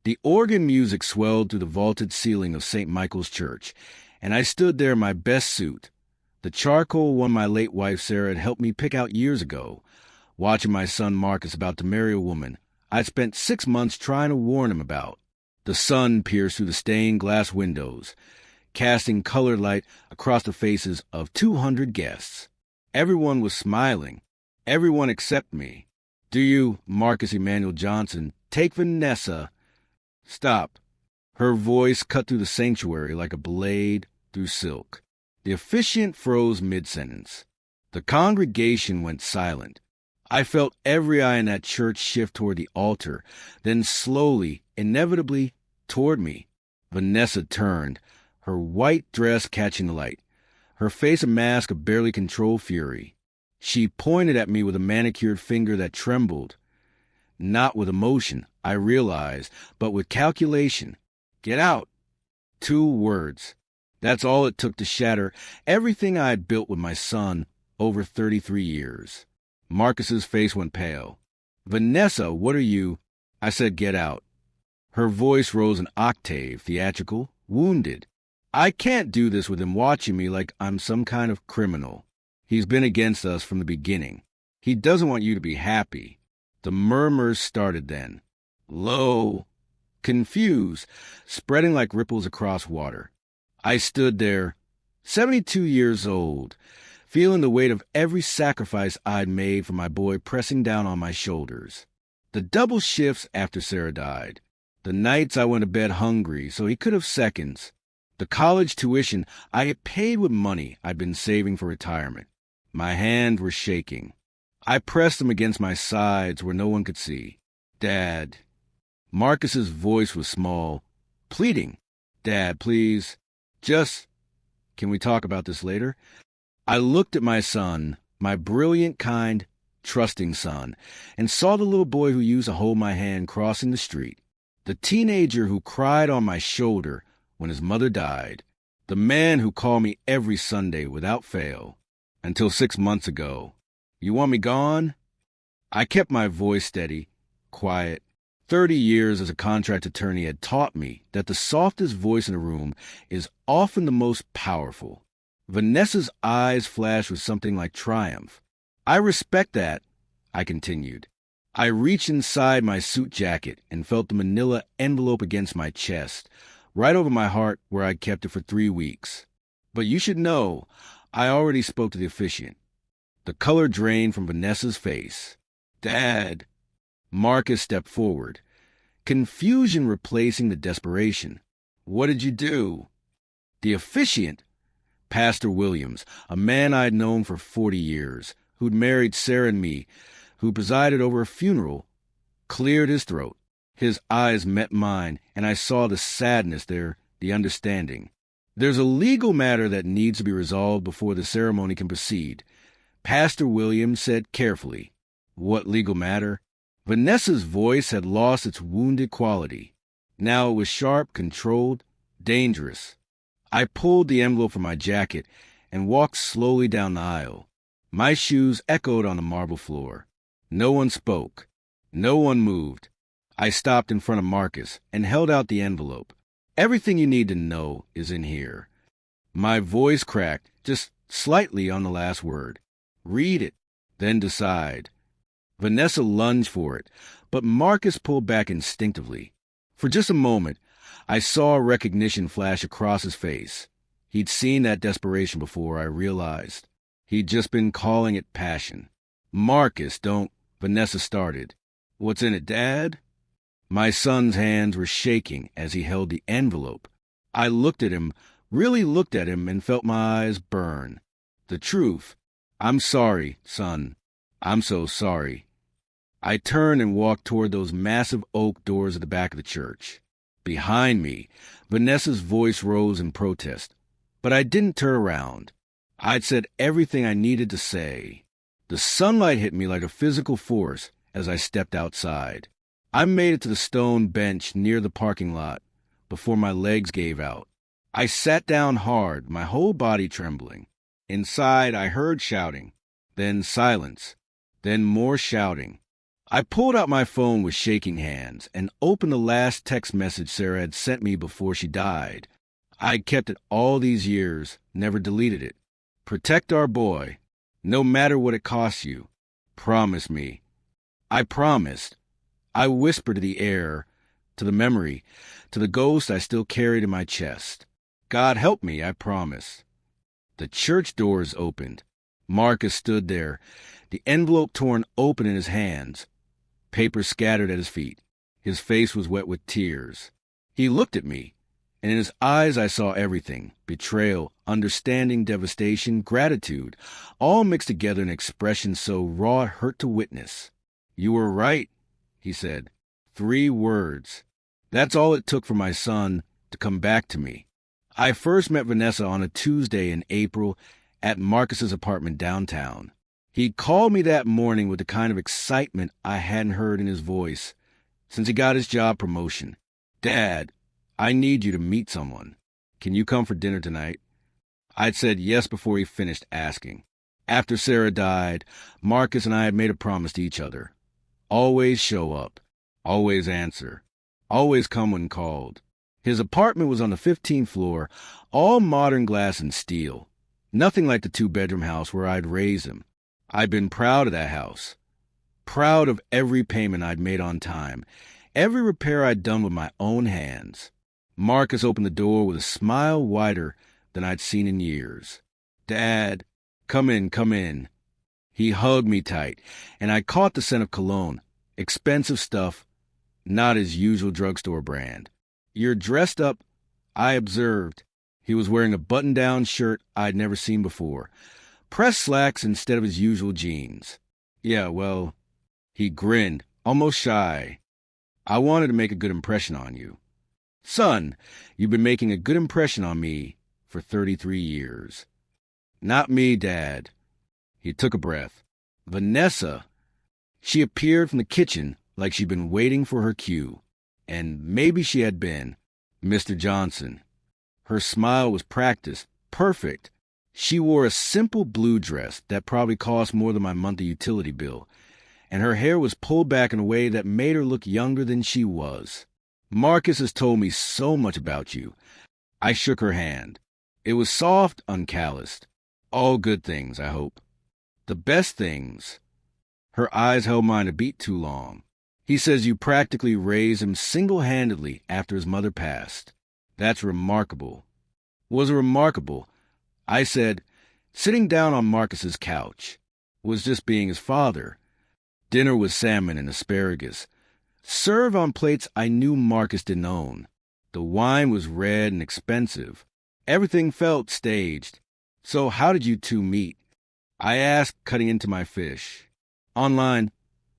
The organ music swelled through the vaulted ceiling of St. Michael's Church, and I stood there in my best suit, the charcoal one my late wife Sarah had helped me pick out years ago, watching my son Marcus about to marry a woman I'd spent 6 months trying to warn him about. The sun pierced through the stained glass windows, casting colored light across the faces of 200 guests. Everyone was smiling, everyone except me. "Do you, Marcus Emmanuel Johnson, take Vanessa?" "Stop." Her voice cut through the sanctuary like a blade through silk. The officiant froze mid-sentence. The congregation went silent. I felt every eye in that church shift toward the altar, then slowly, inevitably, toward me. Vanessa turned, her white dress catching the light, her face a mask of barely controlled fury. She pointed at me with a manicured finger that trembled. Not with emotion, I realized, but with calculation. "Get out." 2 words. That's all it took to shatter everything I had built with my son over 33 years. Marcus's face went pale. "Vanessa, what are you—" I said, "Get out." Her voice rose an octave, theatrical, wounded. "I can't do this with him watching me like I'm some kind of criminal. He's been against us from the beginning. He doesn't want you to be happy." The murmurs started then. Low, confused, spreading like ripples across water. I stood there, 72 years old, feeling the weight of every sacrifice I'd made for my boy pressing down on my shoulders. The double shifts after Sarah died. The nights I went to bed hungry so he could have seconds. The college tuition I had paid with money I'd been saving for retirement. My hands were shaking. I pressed them against my sides where no one could see. "Dad." Marcus's voice was small, pleading. "Dad, please. Can we talk about this later?" I looked at my son, my brilliant, kind, trusting son, and saw the little boy who used to hold my hand crossing the street, the teenager who cried on my shoulder when his mother died, the man who called me every Sunday without fail, until 6 months ago. "You want me gone?" I kept my voice steady, quiet. 30 years as a contract attorney had taught me that the softest voice in a room is often the most powerful. Vanessa's eyes flashed with something like triumph. "I respect that," I continued. I reached inside my suit jacket and felt the manila envelope against my chest, right over my heart where I'd kept it for 3 weeks. "But you should know, I already spoke to the officiant." The color drained from Vanessa's face. "Dad." Marcus stepped forward, confusion replacing the desperation. "What did you do?" The officiant, Pastor Williams, a man I'd known for 40 years, who'd married Sarah and me, who presided over a funeral, cleared his throat. His eyes met mine, and I saw the sadness there, the understanding. "There's a legal matter that needs to be resolved before the ceremony can proceed," Pastor Williams said carefully. "What legal matter?" Vanessa's voice had lost its wounded quality. Now it was sharp, controlled, dangerous. I pulled the envelope from my jacket and walked slowly down the aisle. My shoes echoed on the marble floor. No one spoke. No one moved. I stopped in front of Marcus and held out the envelope. "Everything you need to know is in here." My voice cracked, just slightly on the last word. "Read it, then decide." Vanessa lunged for it, but Marcus pulled back instinctively. For just a moment, I saw recognition flash across his face. He'd seen that desperation before, I realized. He'd just been calling it passion. "Marcus, don't—" Vanessa started. "What's in it, Dad?" My son's hands were shaking as he held the envelope. I looked at him, really looked at him, and felt my eyes burn. The truth. "I'm sorry, son. I'm so sorry." I turned and walked toward those massive oak doors at the back of the church. Behind me, Vanessa's voice rose in protest, but I didn't turn around. I'd said everything I needed to say. The sunlight hit me like a physical force as I stepped outside. I made it to the stone bench near the parking lot before my legs gave out. I sat down hard, my whole body trembling. Inside, I heard shouting, then silence, then more shouting. I pulled out my phone with shaking hands and opened the last text message Sarah had sent me before she died. I'd kept it all these years, never deleted it. Protect our boy, no matter what it costs you. Promise me. I promised. I whispered to the air, to the memory, to the ghost I still carried in my chest. God help me, I promise. The church doors opened. Marcus stood there, the envelope torn open in his hands, paper scattered at his feet. His face was wet with tears. He looked at me, and in his eyes I saw everything: betrayal, understanding, devastation, gratitude, all mixed together in an expression so raw it hurt to witness. "You were right," he said. 3 words. That's all it took for my son to come back to me. I first met Vanessa on a Tuesday in April at Marcus's apartment downtown. He called me that morning with the kind of excitement I hadn't heard in his voice since he got his job promotion. "Dad, I need you to meet someone. Can you come for dinner tonight?" I'd said yes before he finished asking. After Sarah died, Marcus and I had made a promise to each other. Always show up. Always answer. Always come when called. His apartment was on the 15th floor, all modern glass and steel. Nothing like the 2-bedroom house where I'd raised him. I'd been proud of that house. Proud of every payment I'd made on time. Every repair I'd done with my own hands. Marcus opened the door with a smile wider than I'd seen in years. "Dad, come in, come in." He hugged me tight, and I caught the scent of cologne. Expensive stuff, not his usual drugstore brand. "You're dressed up," I observed. He was wearing a button-down shirt I'd never seen before. Pressed slacks instead of his usual jeans. "Yeah, well," he grinned, almost shy. "I wanted to make a good impression on you. Son, you've been making a good impression on me for 33 years. "Not me, Dad." He took a breath. "Vanessa." She appeared from the kitchen like she'd been waiting for her cue. And maybe she had been. "Mr. Johnson." Her smile was practiced, perfect. She wore a simple blue dress that probably cost more than my monthly utility bill, and her hair was pulled back in a way that made her look younger than she was. "Marcus has told me so much about you." I shook her hand. It was soft, uncalloused. All good things, I hope. The best things. Her eyes held mine a beat too long. "He says you practically raised him single-handedly after his mother passed. That's remarkable." Was it remarkable? I said, sitting down on Marcus's couch. Was just being his father. Dinner was salmon and asparagus, served on plates I knew Marcus didn't own. The wine was red and expensive. Everything felt staged. "So how did you two meet?" I asked, cutting into my fish. "Online,"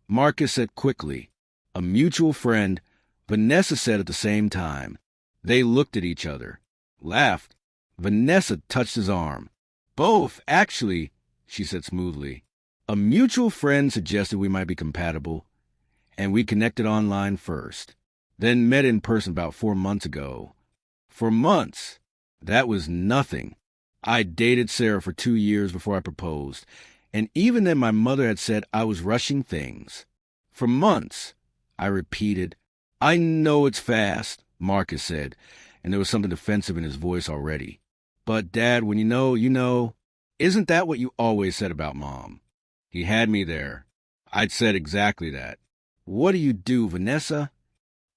Marcus said quickly. "A mutual friend," Vanessa said at the same time. They looked at each other, laughed. Vanessa touched his arm. "Both, actually," she said smoothly. "A mutual friend suggested we might be compatible, and we connected online first, then met in person about 4 months ago." For months. That was nothing. I dated Sarah for 2 years before I proposed, and even then my mother had said I was rushing things. For months, I repeated. "I know it's fast," Marcus said, and there was something defensive in his voice already. "But, Dad, when you know, isn't that what you always said about Mom?" He had me there. I'd said exactly that. "What do you do, Vanessa?"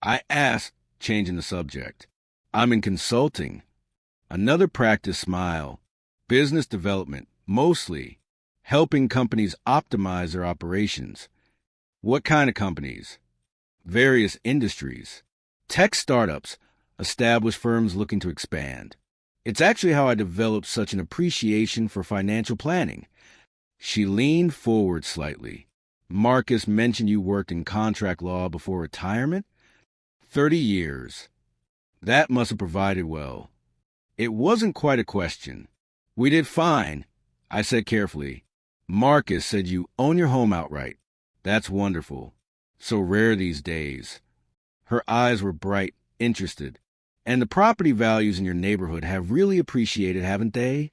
I asked, changing the subject. "I'm in consulting." Another practice smile. "Business development, mostly. Helping companies optimize their operations." "What kind of companies?" "Various industries. Tech startups, established firms looking to expand. It's actually how I developed such an appreciation for financial planning." She leaned forward slightly. "Marcus mentioned you worked in contract law before retirement?" 30 years. That must have provided well. It wasn't quite a question. "We did fine," I said carefully. "Marcus said you own your home outright. That's wonderful. So rare these days." Her eyes were bright, interested. "And the property values in your neighborhood have really appreciated, haven't they?"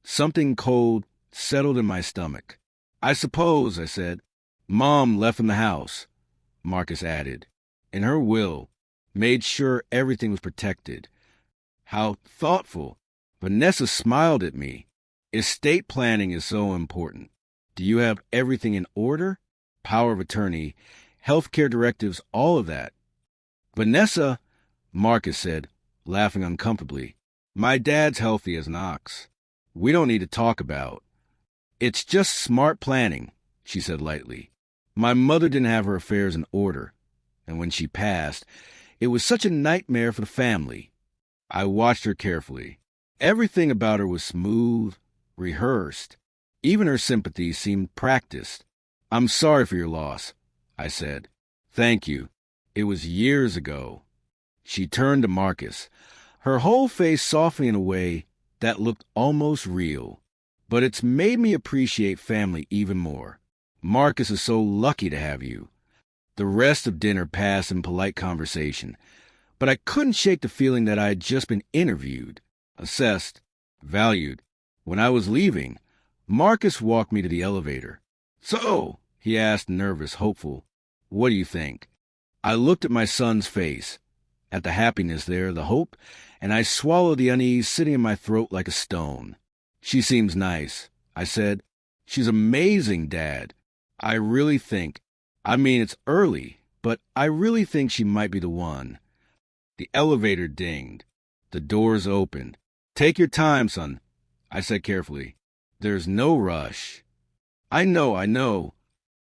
Something cold settled in my stomach. "I suppose," I said. Mom left him the house, Marcus added. In her will, made sure everything was protected. How thoughtful. Vanessa smiled at me. Estate planning is so important. Do you have everything in order? Power of attorney, healthcare directives, all of that. Vanessa, Marcus said, laughing uncomfortably, my dad's healthy as an ox. We don't need to talk about. It's just smart planning, she said lightly. My mother didn't have her affairs in order, and when she passed, it was such a nightmare for the family. I watched her carefully. Everything about her was smooth, rehearsed. Even her sympathy seemed practiced. I'm sorry for your loss, I said. Thank you. It was years ago. She turned to Marcus, her whole face softening in a way that looked almost real. But it's made me appreciate family even more. Marcus is so lucky to have you. The rest of dinner passed in polite conversation, but I couldn't shake the feeling that I had just been interviewed, assessed, valued. When I was leaving, Marcus walked me to the elevator. So, he asked, nervous, hopeful, what do you think? I looked at my son's face, at the happiness there, the hope, and I swallowed the unease sitting in my throat like a stone. She seems nice, I said. She's amazing, Dad. I really think, it's early, but I really think she might be the one. The elevator dinged. The doors opened. Take your time, son, I said carefully. There's no rush. I know.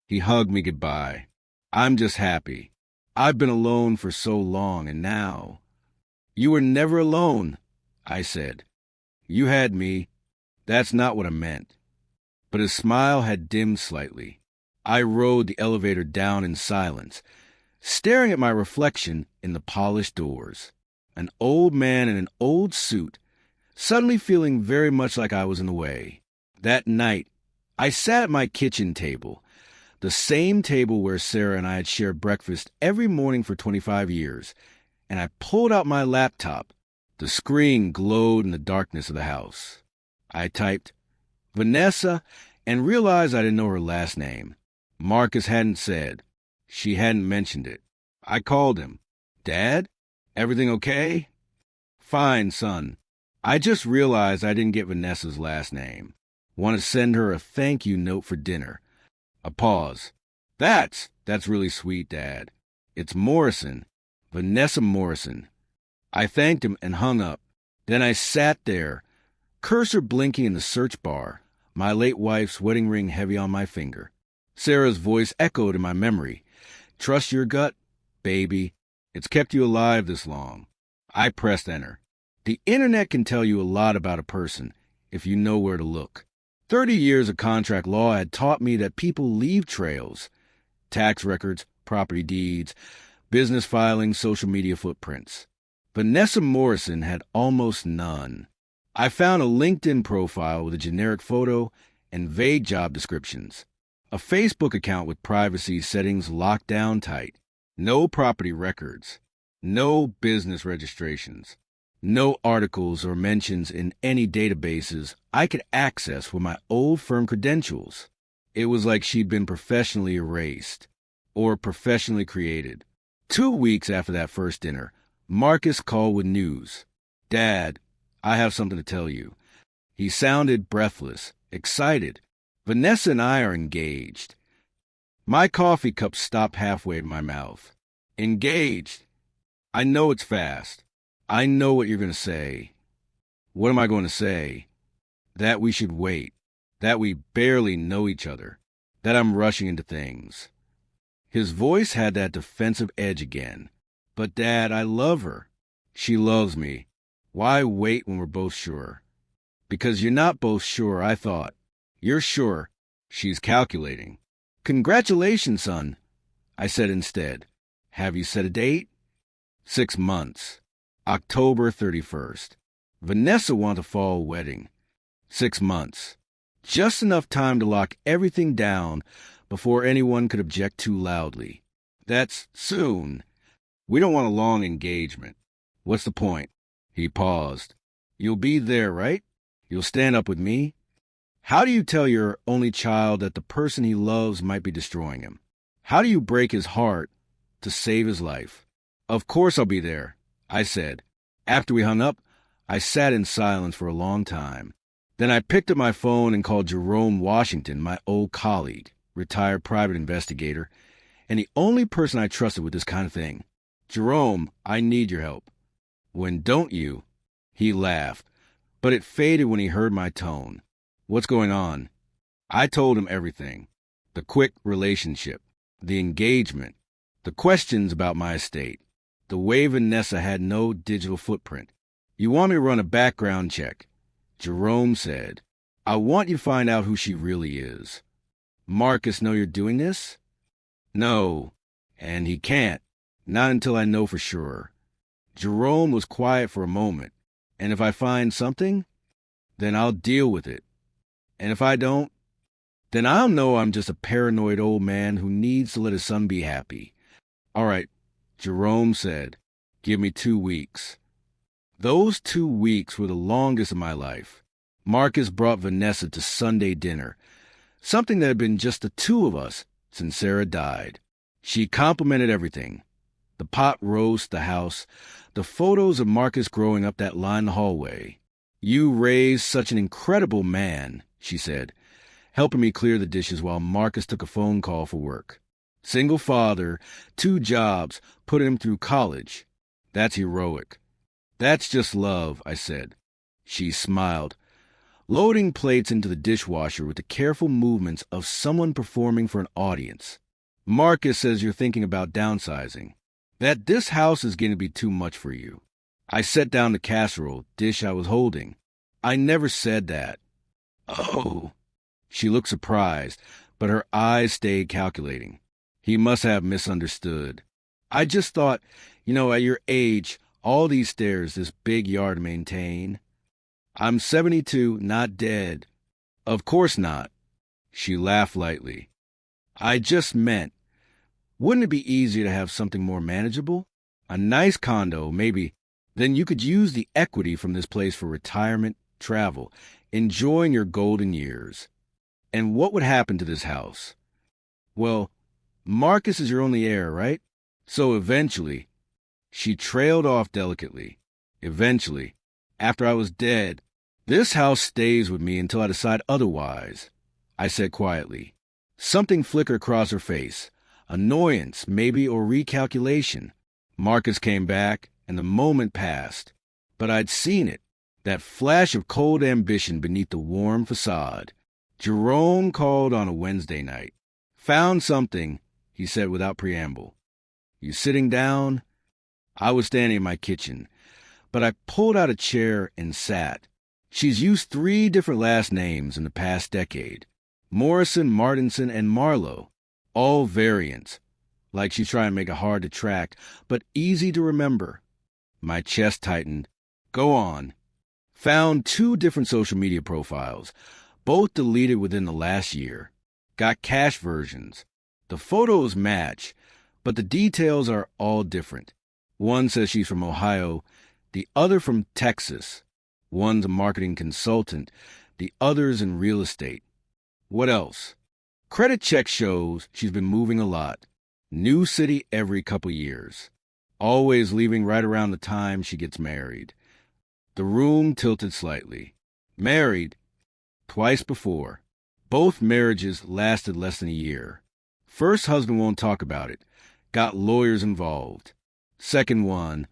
He hugged me goodbye. I'm just happy. I've been alone for so long, and now... You were never alone, I said. You had me. That's not what I meant. But his smile had dimmed slightly. I rode the elevator down in silence, staring at my reflection in the polished doors. An old man in an old suit, suddenly feeling very much like I was in the way. That night, I sat at my kitchen table, the same table where Sarah and I had shared breakfast every morning for 25 years, and I pulled out my laptop. The screen glowed in the darkness of the house. I typed, Vanessa, and realized I didn't know her last name. Marcus hadn't said. She hadn't mentioned it. I called him. Dad? Everything okay? Fine, son. I just realized I didn't get Vanessa's last name. Want to send her a thank you note for dinner. A pause. That's really sweet, Dad. It's Morrison. Vanessa Morrison. I thanked him and hung up. Then I sat there, cursor blinking in the search bar, my late wife's wedding ring heavy on my finger. Sarah's voice echoed in my memory. Trust your gut, baby. It's kept you alive this long. I pressed enter. The internet can tell you a lot about a person if you know where to look. 30 years of contract law had taught me that people leave trails. Tax records, property deeds, business filings, social media footprints. Vanessa Morrison had almost none. I found a LinkedIn profile with a generic photo and vague job descriptions. A Facebook account with privacy settings locked down tight. No property records. No business registrations. No articles or mentions in any databases I could access with my old firm credentials. It was like she'd been professionally erased or professionally created. 2 weeks after that first dinner, Marcus called with news. Dad, I have something to tell you. He sounded breathless, excited. Vanessa and I are engaged. My coffee cup stopped halfway in my mouth. Engaged? I know it's fast. I know what you're going to say. What am I going to say? That we should wait. That we barely know each other. That I'm rushing into things. His voice had that defensive edge again. But, Dad, I love her. She loves me. Why wait when we're both sure? Because you're not both sure, I thought. You're sure. She's calculating. Congratulations, son, I said instead. Have you set a date? 6 months. October 31st. Vanessa wants a fall wedding. 6 months. Just enough time to lock everything down before anyone could object too loudly. That's soon. We don't want a long engagement. What's the point? He paused. You'll be there, right? You'll stand up with me? How do you tell your only child that the person he loves might be destroying him? How do you break his heart to save his life? Of course I'll be there, I said. After we hung up, I sat in silence for a long time. Then I picked up my phone and called Jerome Washington, my old colleague, retired private investigator, and the only person I trusted with this kind of thing. Jerome, I need your help. When don't you? He laughed, but it faded when he heard my tone. What's going on? I told him everything. The quick relationship, the engagement, the questions about my estate, the way Vanessa had no digital footprint. You want me to run a background check? Jerome said, I want you to find out who she really is. Marcus know you're doing this? No, and he can't. Not until I know for sure. Jerome was quiet for a moment. And if I find something, then I'll deal with it. And if I don't, then I'll know I'm just a paranoid old man who needs to let his son be happy. All right, Jerome said, give me 2 weeks. Those 2 weeks were the longest of my life. Marcus brought Vanessa to Sunday dinner, something that had been just the two of us since Sarah died. She complimented everything. The pot roast, the house, the photos of Marcus growing up that line in the hallway. You raised such an incredible man, she said, helping me clear the dishes while Marcus took a phone call for work. Single father, 2 jobs, put him through college. That's heroic. That's just love, I said. She smiled, loading plates into the dishwasher with the careful movements of someone performing for an audience. Marcus says you're thinking about downsizing, that this house is going to be too much for you. I set down the casserole dish I was holding. I never said that. Oh. She looked surprised, but her eyes stayed calculating. He must have misunderstood. I just thought, at your age, all these stairs, this big yard to maintain. I'm 72, not dead. Of course not. She laughed lightly. I just meant, wouldn't it be easier to have something more manageable? A nice condo, maybe. Then you could use the equity from this place for retirement, travel, enjoying your golden years. And what would happen to this house? Well, Marcus is your only heir, right? So eventually, she trailed off delicately. Eventually, after I was dead, this house stays with me until I decide otherwise, I said quietly. Something flickered across her face. Annoyance, maybe, or recalculation. Marcus came back, and the moment passed. But I'd seen it, that flash of cold ambition beneath the warm facade. Jerome called on a Wednesday night. Found something, he said without preamble. You sitting down? I was standing in my kitchen, but I pulled out a chair and sat. She's used 3 different last names in the past decade. Morrison, Martinson, and Marlowe. All variants, like she's trying to make it hard to track, but easy to remember. My chest tightened. Go on. Found 2 different social media profiles, both deleted within the last year. Got cache versions. The photos match, but the details are all different. One says she's from Ohio, the other from Texas. One's a marketing consultant, the other's in real estate. What else? Credit check shows she's been moving a lot. New city every couple years. Always leaving right around the time she gets married. The room tilted slightly. Married? Twice before. Both marriages lasted less than a year. First husband won't talk about it. Got lawyers involved. Second one,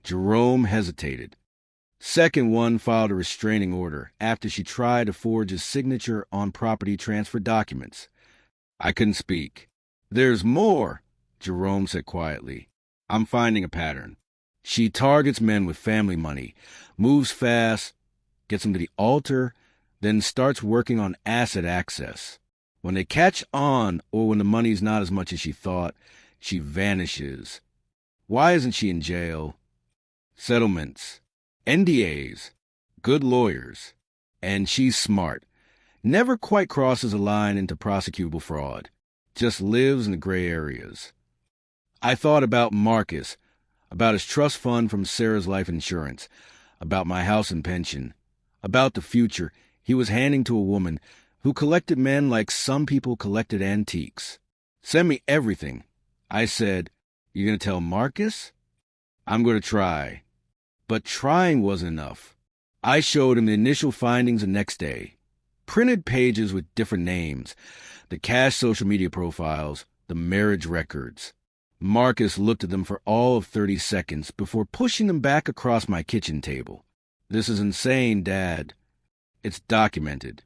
Jerome hesitated. Second one filed a restraining order after she tried to forge his signature on property transfer documents. I couldn't speak. There's more, Jerome said quietly. I'm finding a pattern. She targets men with family money, moves fast, gets them to the altar, then starts working on asset access. When they catch on, or when the money's not as much as she thought, she vanishes. Why isn't she in jail? Settlements, NDAs, good lawyers. And she's smart. Never quite crosses a line into prosecutable fraud. Just lives in the gray areas. I thought about Marcus, about his trust fund from Sarah's life insurance, about my house and pension, about the future, he was handing to a woman who collected men like some people collected antiques. "Send me everything." I said, "You gonna tell Marcus?" "I'm gonna try." But trying wasn't enough. I showed him the initial findings the next day. Printed pages with different names, the cash social media profiles, the marriage records. Marcus looked at them for all of 30 seconds before pushing them back across my kitchen table. "This is insane, Dad." "It's documented.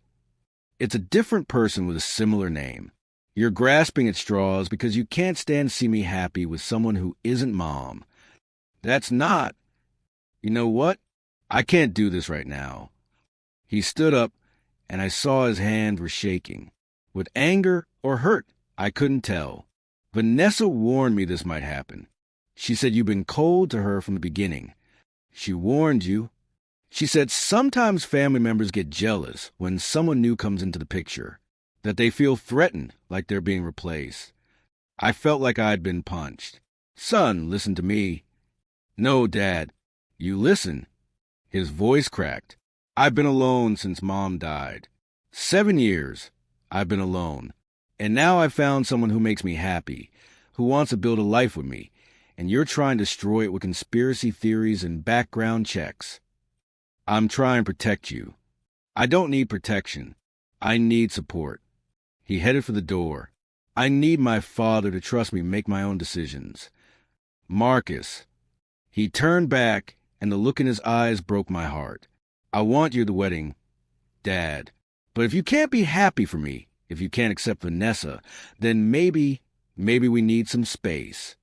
It's a different person with a similar name. You're grasping at straws because you can't stand to see me happy with someone who isn't Mom." "That's not." "You know what? I can't do this right now." He stood up, and I saw his hands were shaking. With anger or hurt, I couldn't tell. "Vanessa warned me this might happen. She said you've been cold to her from the beginning. She warned you. She said sometimes family members get jealous when someone new comes into the picture, that they feel threatened, like they're being replaced." I felt like I'd been punched. "Son, listen to me." "No, Dad. You listen." His voice cracked. "I've been alone since Mom died. 7 years I've been alone. And now I've found someone who makes me happy, who wants to build a life with me, and you're trying to destroy it with conspiracy theories and background checks. I'm trying to protect you." "I don't need protection. I need support." He headed for the door. "I need my father to trust me make my own decisions." "Marcus." He turned back, and the look in his eyes broke my heart. "I want you at the wedding, Dad. But if you can't be happy for me, if you can't accept Vanessa, then maybe we need some space."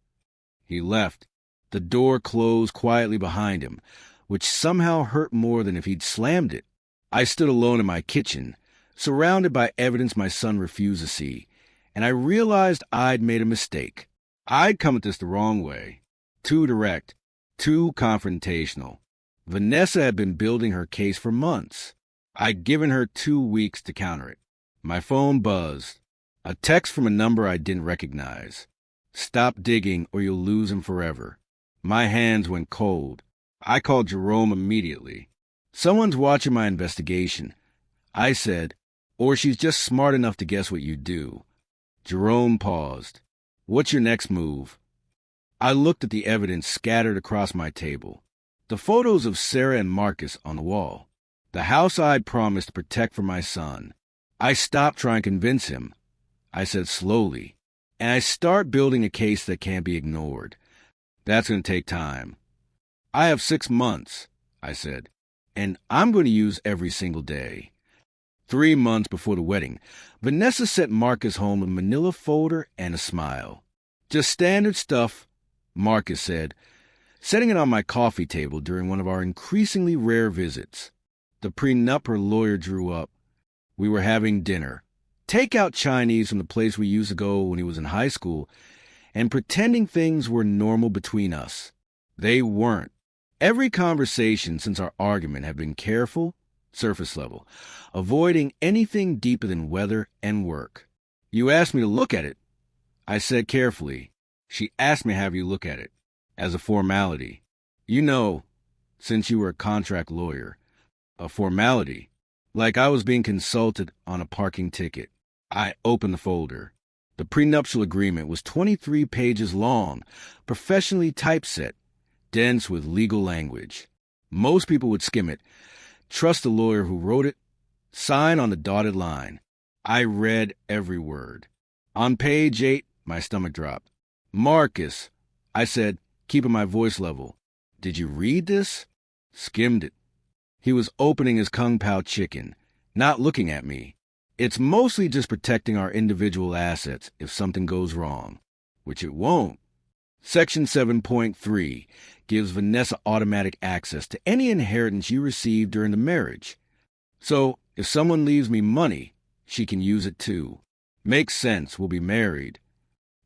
He left. The door closed quietly behind him, which somehow hurt more than if he'd slammed it. I stood alone in my kitchen, surrounded by evidence my son refused to see, and I realized I'd made a mistake. I'd come at this the wrong way. Too direct, too confrontational. Vanessa had been building her case for months. I'd given her 2 weeks to counter it. My phone buzzed. A text from a number I didn't recognize. "Stop digging or you'll lose him forever." My hands went cold. I called Jerome immediately. "Someone's watching my investigation," I said, "or she's just smart enough to guess what you do." Jerome paused. "What's your next move?" I looked at the evidence scattered across my table. The photos of Sarah and Marcus on the wall. The house I'd promised to protect for my son. I stopped trying to convince him. I said slowly, "And I start building a case that can't be ignored. That's going to take time." "I have 6 months," I said, "and I'm going to use every single day." 3 months before the wedding, Vanessa sent Marcus home a manila folder and a smile. "Just standard stuff," Marcus said, setting it on my coffee table during one of our increasingly rare visits. The prenup her lawyer drew up. We were having dinner. Take-out Chinese from the place we used to go when he was in high school, and pretending things were normal between us. They weren't. Every conversation since our argument had been careful, surface level, avoiding anything deeper than weather and work. "You asked me to look at it," I said carefully. "She asked me to have you look at it, as a formality. You know, since you were a contract lawyer. A formality. Like I was being consulted on a parking ticket." I opened the folder. The prenuptial agreement was 23 pages long, professionally typeset, dense with legal language. Most people would skim it, trust the lawyer who wrote it, sign on the dotted line. I read every word. On page 8, my stomach dropped. "Marcus," I said, keeping my voice level, "did you read this?" "Skimmed it." He was opening his Kung Pao chicken, not looking at me. "It's mostly just protecting our individual assets if something goes wrong, which it won't. Section 7.3 gives Vanessa automatic access to any inheritance you receive during the marriage. So if someone leaves me money, she can use it too. Makes sense, we'll be married.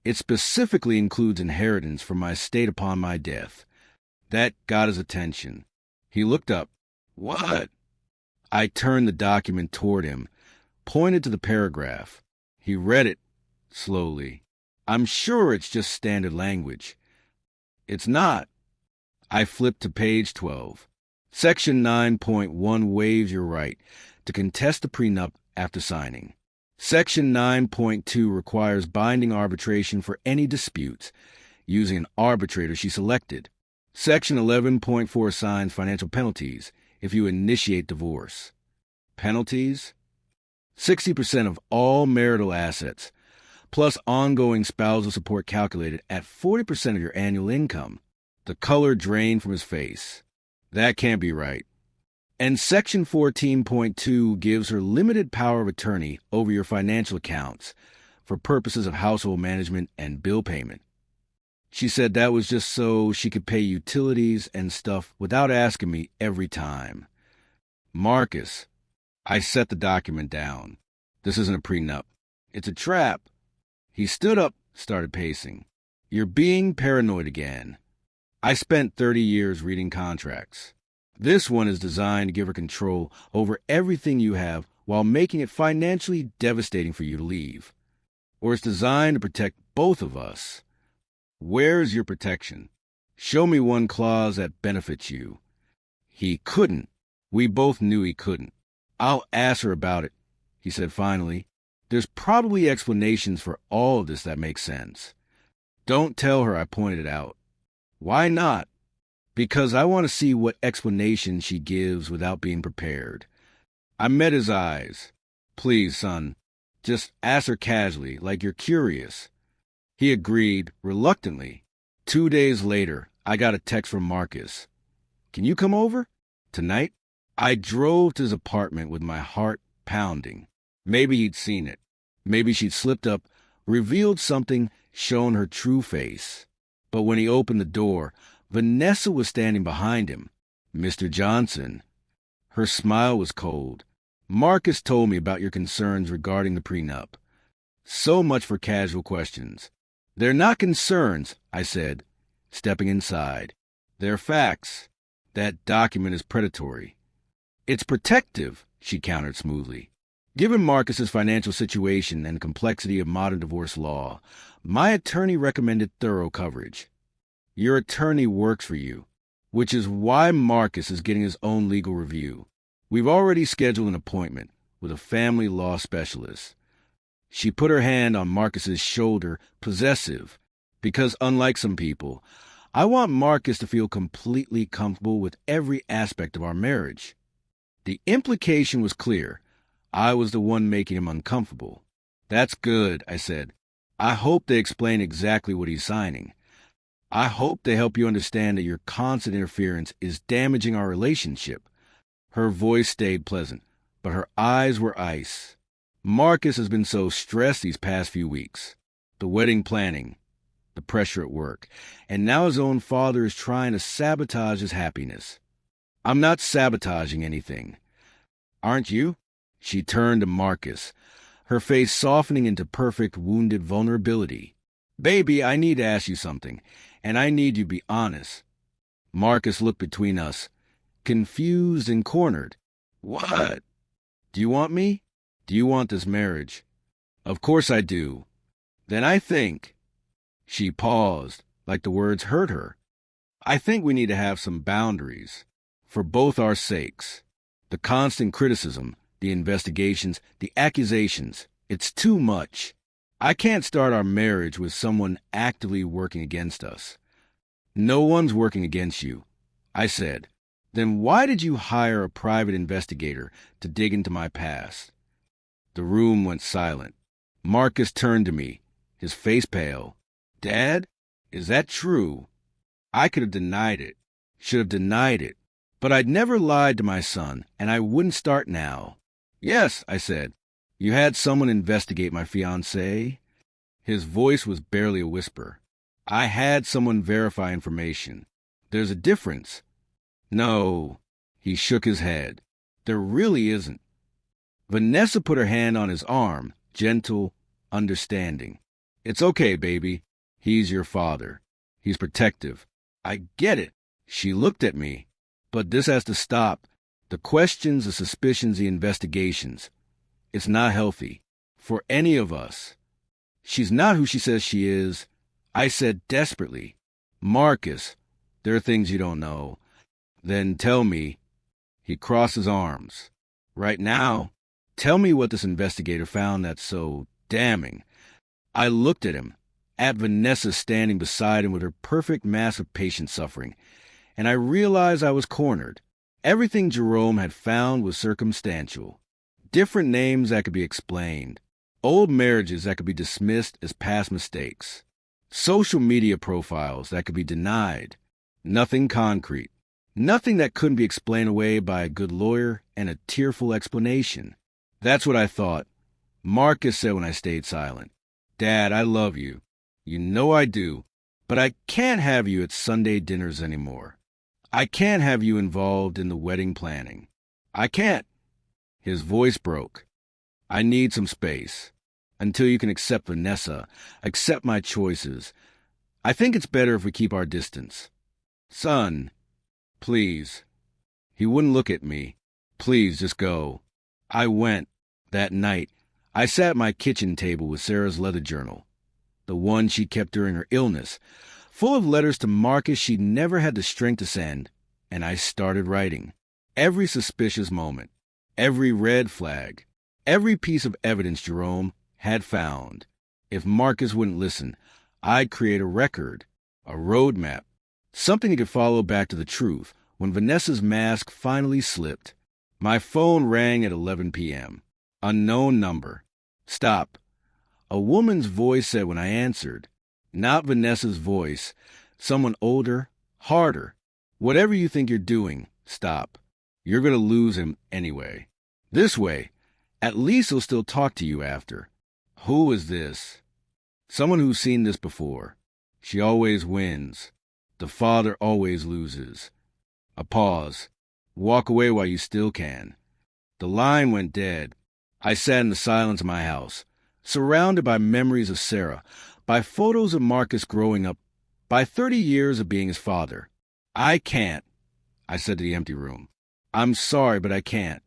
It specifically includes inheritance from my estate upon my death." That got his attention. He looked up. "What?" I turned the document toward him, pointed to the paragraph. He read it slowly. "I'm sure it's just standard language." "It's not." I flipped to page 12. Section 9.1 waives your right to contest the prenup after signing. Section 9.2 requires binding arbitration for any disputes using an arbitrator she selected. Section 11.4 assigns financial penalties if you initiate divorce. Penalties? 60% of all marital assets, plus ongoing spousal support calculated at 40% of your annual income. The color drained from his face. That can't be right. And Section 14.2 gives her limited power of attorney over your financial accounts for purposes of household management and bill payment. She said that was just so she could pay utilities and stuff without asking me every time. Marcus, I set the document down. This isn't a prenup. It's a trap. He stood up, started pacing. You're being paranoid again. I spent 30 years reading contracts. This one is designed to give her control over everything you have while making it financially devastating for you to leave. Or it's designed to protect both of us. Where's your protection? Show me one clause that benefits you. He couldn't. We both knew he couldn't. I'll ask her about it, he said finally. There's probably explanations for all of this that make sense. Don't tell her I pointed it out. Why not? Because I want to see what explanation she gives without being prepared. I met his eyes. Please, son, just ask her casually, like you're curious. He agreed, reluctantly. 2 days later, I got a text from Marcus. Can you come over? Tonight? I drove to his apartment with my heart pounding. Maybe he'd seen it. Maybe she'd slipped up, revealed something, shown her true face. But when he opened the door, Vanessa was standing behind him. Mr. Johnson. Her smile was cold. Marcus told me about your concerns regarding the prenup. So much for casual questions. They're not concerns, I said, stepping inside. They're facts. That document is predatory. It's protective, she countered smoothly. Given Marcus's financial situation and the complexity of modern divorce law, my attorney recommended thorough coverage. Your attorney works for you, which is why Marcus is getting his own legal review. We've already scheduled an appointment with a family law specialist. She put her hand on Marcus's shoulder, possessive, because unlike some people, I want Marcus to feel completely comfortable with every aspect of our marriage. The implication was clear. I was the one making him uncomfortable. That's good, I said. I hope they explain exactly what he's signing. I hope they help you understand that your constant interference is damaging our relationship. Her voice stayed pleasant, but her eyes were ice. Marcus has been so stressed these past few weeks. The wedding planning, the pressure at work, and now his own father is trying to sabotage his happiness. I'm not sabotaging anything. Aren't you? She turned to Marcus, her face softening into perfect wounded vulnerability. Baby, I need to ask you something, and I need you to be honest. Marcus looked between us, confused and cornered. What? Do you want me? Do you want this marriage? Of course I do. Then I think... She paused, like the words hurt her. I think we need to have some boundaries, for both our sakes. The constant criticism, the investigations, the accusations, it's too much. I can't start our marriage with someone actively working against us. No one's working against you, I said. Then why did you hire a private investigator to dig into my past? The room went silent. Marcus turned to me, his face pale. Dad, is that true? I could have denied it, should have denied it, but I'd never lied to my son, and I wouldn't start now. Yes, I said. You had someone investigate my fiancée? His voice was barely a whisper. I had someone verify information. There's a difference. No, he shook his head. There really isn't. Vanessa put her hand on his arm, gentle, understanding. It's okay, baby. He's your father. He's protective. I get it. She looked at me. But this has to stop. The questions, the suspicions, the investigations. It's not healthy. For any of us. She's not who she says she is. I said desperately. Marcus, there are things you don't know. Then tell me, He crossed his arms. Right now? Tell me what this investigator found that's so damning. I looked at him, at Vanessa standing beside him with her perfect mask of patient suffering, and I realized I was cornered. Everything Jerome had found was circumstantial. Different names that could be explained. Old marriages that could be dismissed as past mistakes. Social media profiles that could be denied. Nothing concrete. Nothing that couldn't be explained away by a good lawyer and a tearful explanation. That's what I thought. Marcus said when I stayed silent. Dad, I love you. You know I do. But I can't have you at Sunday dinners anymore. I can't have you involved in the wedding planning. I can't. His voice broke. I need some space. Until you can accept Vanessa, accept my choices. I think it's better if we keep our distance. Son, please. He wouldn't look at me. Please, just go. I went. That night, I sat at my kitchen table with Sarah's leather journal, the one she kept during her illness, full of letters to Marcus she'd never had the strength to send, and I started writing. Every suspicious moment, every red flag, every piece of evidence Jerome had found. If Marcus wouldn't listen, I'd create a record, a roadmap, something he could follow back to the truth. When Vanessa's mask finally slipped, my phone rang at 11 p.m. Unknown number. Stop. A woman's voice said when I answered. Not Vanessa's voice. Someone older, harder. Whatever you think you're doing, stop. You're going to lose him anyway. This way, at least he'll still talk to you after. Who is this? Someone who's seen this before. She always wins. The father always loses. A pause. Walk away while you still can. The line went dead. I sat in the silence of my house, surrounded by memories of Sarah, by photos of Marcus growing up, by 30 years of being his father. I can't, I said to the empty room. I'm sorry, but I can't.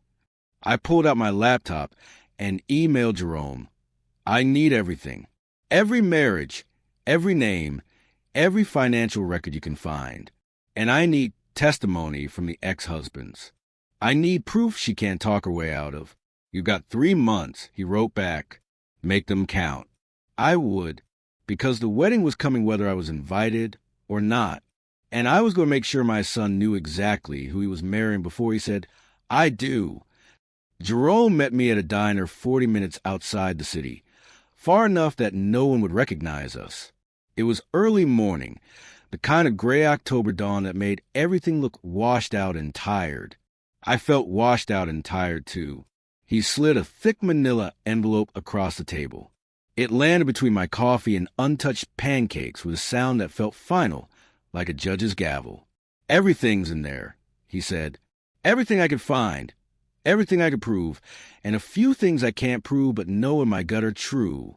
I pulled out my laptop and emailed Jerome. I need everything. Every marriage, every name, every financial record you can find. And I need testimony from the ex-husbands. I need proof she can't talk her way out of. You've got 3 months, he wrote back. Make them count. I would, because the wedding was coming whether I was invited or not. And I was going to make sure my son knew exactly who he was marrying before he said, I do. Jerome met me at a diner 40 minutes outside the city, far enough that no one would recognize us. It was early morning, the kind of gray October dawn that made everything look washed out and tired. I felt washed out and tired, too. He slid a thick manila envelope across the table. It landed between my coffee and untouched pancakes with a sound that felt final, like a judge's gavel. Everything's in there, he said. Everything I could find. Everything I could prove. And a few things I can't prove but know in my gut are true.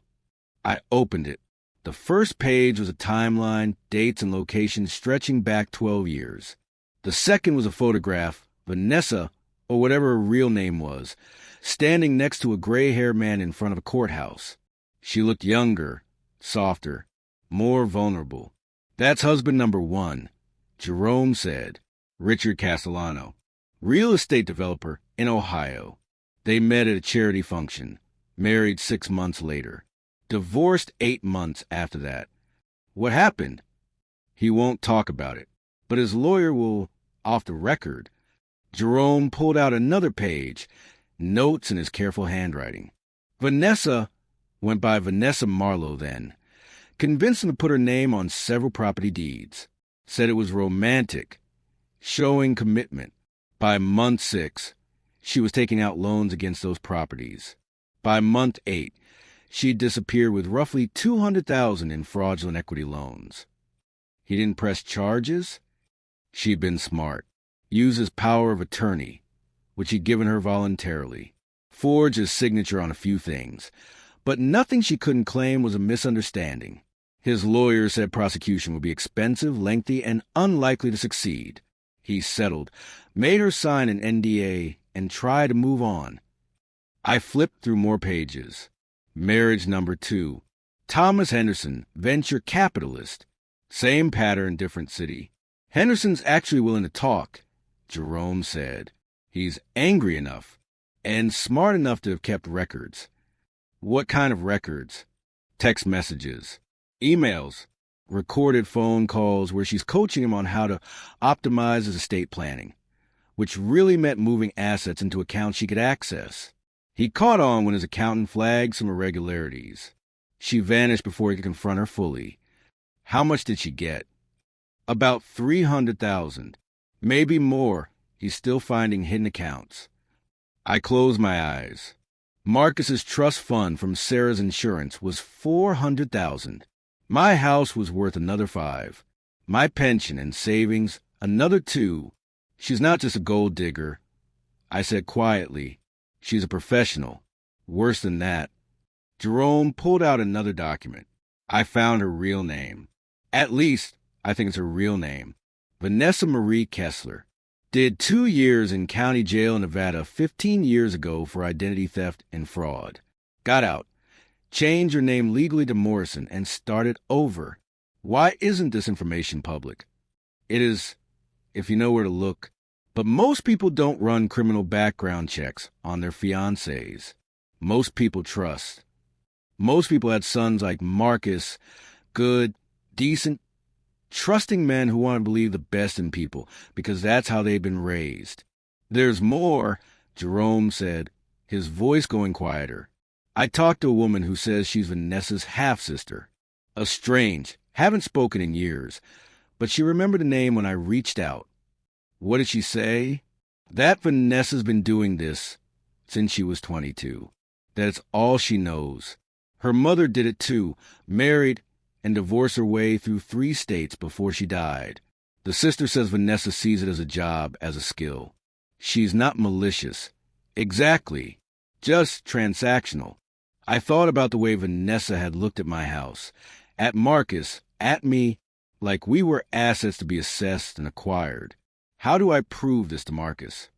I opened it. The first page was a timeline, dates and locations stretching back 12 years. The second was a photograph, Vanessa, or whatever her real name was, standing next to a gray-haired man in front of a courthouse. She looked younger, softer, more vulnerable. That's husband number 1, Jerome said. Richard Castellano, real estate developer in Ohio. They met at a charity function, married 6 months later, divorced 8 months after that. What happened? He won't talk about it, but his lawyer will, off the record. Jerome pulled out another page, notes in his careful handwriting. Vanessa went by Vanessa Marlowe then. Convinced him to put her name on several property deeds. Said it was romantic, showing commitment. By month 6, she was taking out loans against those properties. By month 8, she'd disappeared with roughly $200,000 in fraudulent equity loans. He didn't press charges? She'd been smart. Used his power of attorney, which he'd given her voluntarily. Forged his signature on a few things. But nothing she couldn't claim was a misunderstanding. His lawyer said prosecution would be expensive, lengthy, and unlikely to succeed. He settled, made her sign an NDA, and tried to move on. I flipped through more pages. Marriage number 2. Thomas Henderson, venture capitalist. Same pattern, different city. Henderson's actually willing to talk, Jerome said. He's angry enough and smart enough to have kept records. What kind of records? Text messages, emails, recorded phone calls where she's coaching him on how to optimize his estate planning, which really meant moving assets into accounts she could access. He caught on when his accountant flagged some irregularities. She vanished before he could confront her fully. How much did she get? About $300,000. Maybe more. He's still finding hidden accounts. I closed my eyes. Marcus's trust fund from Sarah's insurance was $400,000. My house was worth another $5,000. My pension and savings, another $2,000. She's not just a gold digger. I said quietly, she's a professional. Worse than that. Jerome pulled out another document. I found her real name. At least, I think it's her real name. Vanessa Marie Kessler. Did 2 years in county jail in Nevada 15 years ago for identity theft and fraud. Got out. Changed her name legally to Morrison and started over. Why isn't this information public? It is, if you know where to look. But most people don't run criminal background checks on their fiancés. Most people trust. Most people had sons like Marcus, good, decent, trusting men who want to believe the best in people because that's how they've been raised. There's more, Jerome said, his voice going quieter. I talked to a woman who says she's Vanessa's half-sister. Estranged, haven't spoken in years, but she remembered the name when I reached out. What did she say? That Vanessa's been doing this since she was 22. That it's all she knows. Her mother did it too, married and divorced her way through 3 states before she died. The sister says Vanessa sees it as a job, as a skill. She's not malicious. Exactly. Just transactional. I thought about the way Vanessa had looked at my house, at Marcus, at me, like we were assets to be assessed and acquired. How do I prove this to Marcus?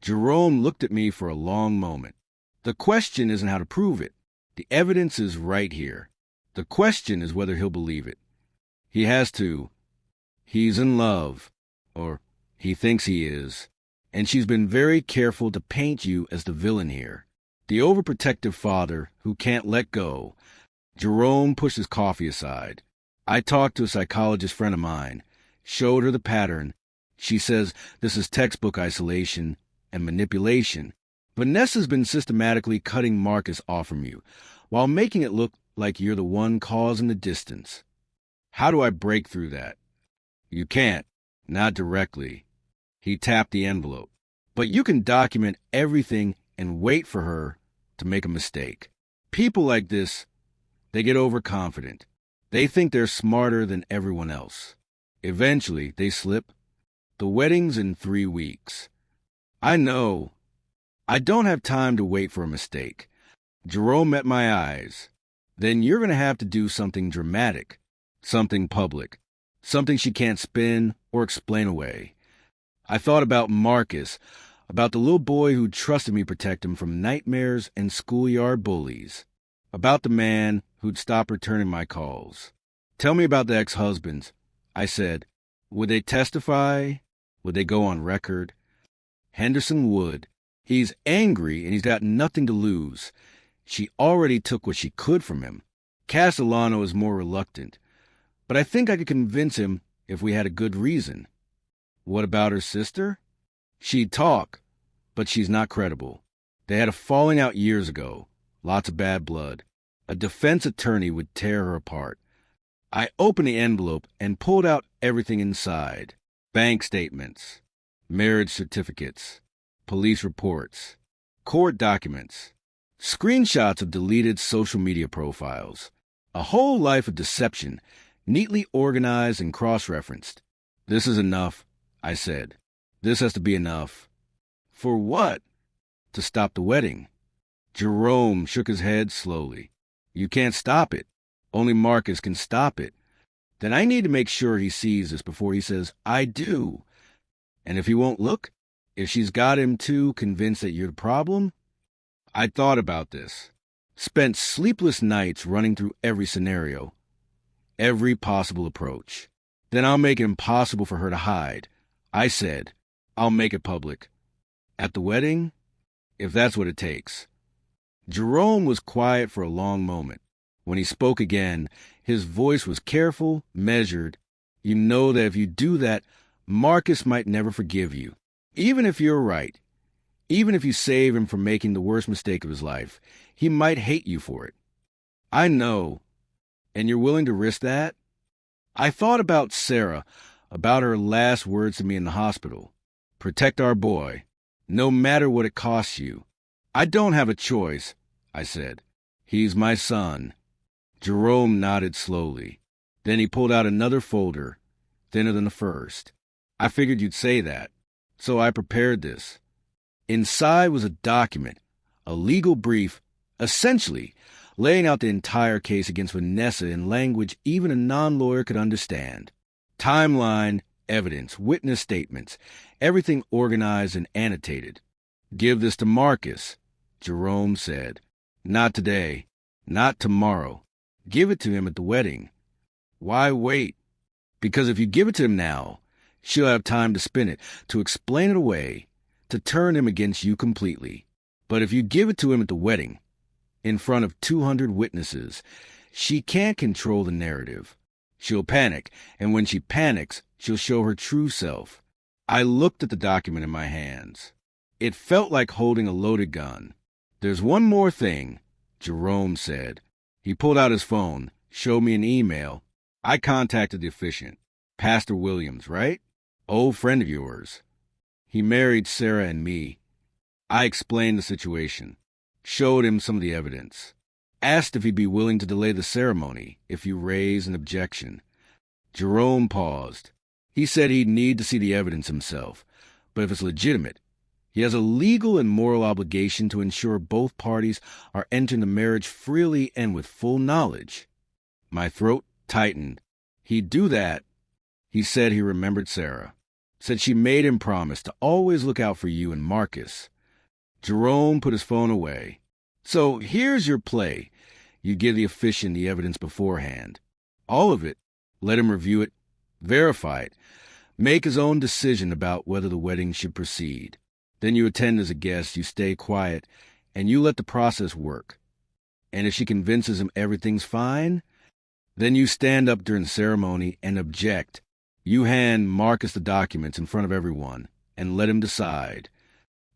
Jerome looked at me for a long moment. The question isn't how to prove it. The evidence is right here. The question is whether he'll believe it. He has to. He's in love, or he thinks he is, and she's been very careful to paint you as the villain here. The overprotective father who can't let go. Jerome pushed his coffee aside. I talked to a psychologist friend of mine, showed her the pattern. She says this is textbook isolation and manipulation. Vanessa's been systematically cutting Marcus off from you, while making it look like you're the one causing the distance. How do I break through that? You can't. Not directly. He tapped the envelope. But you can document everything and wait for her to make a mistake. People like this, they get overconfident. They think they're smarter than everyone else. Eventually, they slip. The wedding's in 3 weeks. I know. I don't have time to wait for a mistake. Jerome met my eyes. Then you're going to have to do something dramatic, something public, something she can't spin or explain away. I thought about Marcus, about the little boy who trusted me to protect him from nightmares and schoolyard bullies, about the man who'd stop returning my calls. Tell me about the ex-husbands. I said, would they testify? Would they go on record? Henderson would. He's angry and he's got nothing to lose. She already took what she could from him. Castellano is more reluctant, but I think I could convince him if we had a good reason. What about her sister? She'd talk, but she's not credible. They had a falling out years ago, lots of bad blood. A defense attorney would tear her apart. I opened the envelope and pulled out everything inside. Bank statements, marriage certificates, police reports, court documents, screenshots of deleted social media profiles, a whole life of deception, neatly organized and cross-referenced. This is enough, I said. This has to be enough. For what? To stop the wedding. Jerome shook his head slowly. You can't stop it. Only Marcus can stop it. Then I need to make sure he sees this before he says, I do. And if he won't look, if she's got him too convinced that you're the problem? I'd thought about this. Spent sleepless nights running through every scenario, every possible approach. Then I'll make it impossible for her to hide. I said, I'll make it public. At the wedding? If that's what it takes. Jerome was quiet for a long moment. When he spoke again, his voice was careful, measured. You know that if you do that, Marcus might never forgive you. Even if you're right, even if you save him from making the worst mistake of his life, he might hate you for it. I know. And you're willing to risk that? I thought about Sarah, about her last words to me in the hospital. Protect our boy, no matter what it costs you. I don't have a choice, I said. He's my son. Jerome nodded slowly. Then he pulled out another folder, thinner than the first. I figured you'd say that, so I prepared this. Inside was a document, a legal brief, essentially laying out the entire case against Vanessa in language even a non-lawyer could understand. Timeline, evidence, witness statements, everything organized and annotated. Give this to Marcus, Jerome said. Not today, not tomorrow. Give it to him at the wedding. Why wait? Because if you give it to him now, she'll have time to spin it, to explain it away, to turn him against you completely. But if you give it to him at the wedding, in front of 200 witnesses, she can't control the narrative. She'll panic, and when she panics, she'll show her true self. I looked at the document in my hands. It felt like holding a loaded gun. There's one more thing, Jerome said. He pulled out his phone, showed me an email. I contacted the officiant. Pastor Williams, right? Old friend of yours. He married Sarah and me. I explained the situation, showed him some of the evidence, asked if he'd be willing to delay the ceremony if you raise an objection. Jerome paused. He said he'd need to see the evidence himself, but if it's legitimate, he has a legal and moral obligation to ensure both parties are entering the marriage freely and with full knowledge. My throat tightened. He'd do that. He said he remembered Sarah. Said she made him promise to always look out for you and Marcus. Jerome put his phone away. So here's your play. You give the officiant the evidence beforehand. All of it. Let him review it, verify it, make his own decision about whether the wedding should proceed. Then you attend as a guest, you stay quiet, and you let the process work. And if she convinces him everything's fine, then you stand up during the ceremony and object. You hand Marcus the documents in front of everyone and let him decide.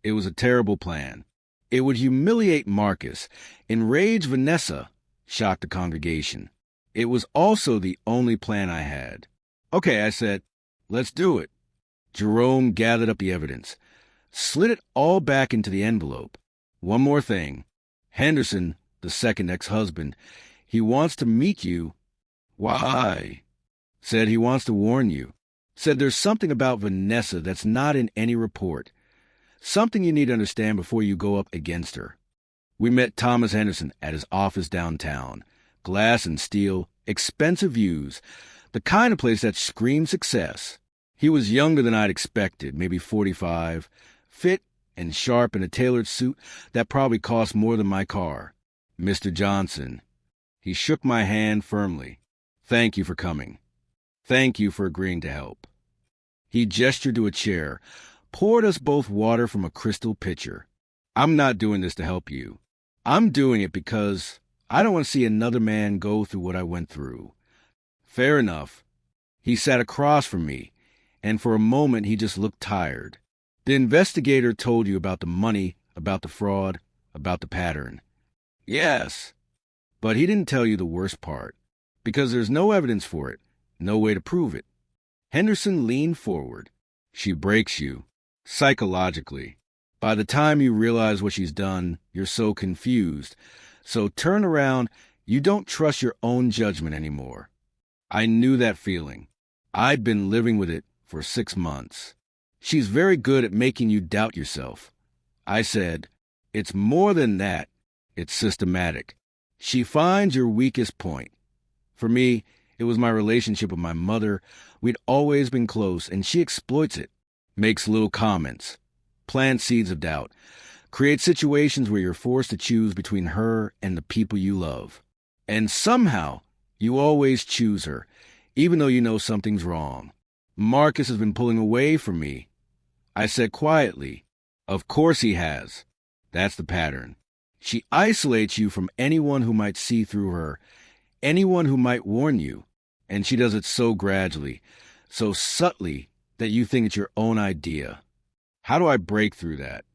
It was a terrible plan. It would humiliate Marcus, enrage Vanessa, shock the congregation. It was also the only plan I had. Okay, I said, let's do it. Jerome gathered up the evidence, slid it all back into the envelope. One more thing. Henderson, the second ex-husband, he wants to meet you. Why? Said he wants to warn you. Said there's something about Vanessa that's not in any report. Something you need to understand before you go up against her. We met Thomas Henderson at his office downtown. Glass and steel, expensive views, the kind of place that screamed success. He was younger than I'd expected, maybe 45, fit and sharp in a tailored suit that probably cost more than my car. Mr. Johnson. He shook my hand firmly. Thank you for coming. Thank you for agreeing to help. He gestured to a chair, poured us both water from a crystal pitcher. I'm not doing this to help you. I'm doing it because I don't want to see another man go through what I went through. Fair enough. He sat across from me, and for a moment he just looked tired. The investigator told you about the money, about the fraud, about the pattern. Yes, but he didn't tell you the worst part, because there's no evidence for it, no way to prove it. Henderson leaned forward. She breaks you, psychologically. By the time you realize what she's done, you're so confused. So turn around, you don't trust your own judgment anymore. I knew that feeling. I'd been living with it for 6 months. She's very good at making you doubt yourself. I said, it's more than that. It's systematic. She finds your weakest point. For me, it was my relationship with my mother. We'd always been close, and she exploits it. Makes little comments. Plants seeds of doubt. Creates situations where you're forced to choose between her and the people you love. And somehow, you always choose her, even though you know something's wrong. Marcus has been pulling away from me. I said quietly, Of course he has. That's the pattern. She isolates you from anyone who might see through her, anyone who might warn you, and she does it so gradually, so subtly that you think it's your own idea. How do I break through that?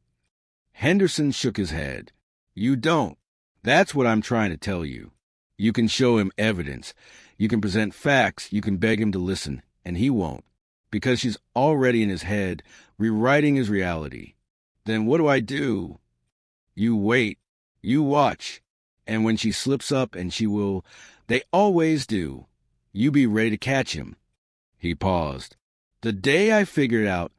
Henderson shook his head. You don't. That's what I'm trying to tell you. You can show him evidence. You can present facts. You can beg him to listen, and he won't, because she's already in his head, rewriting his reality. Then what do I do? You wait. You watch. And when she slips up, and she will, they always do, you be ready to catch him. He paused. The day I figured out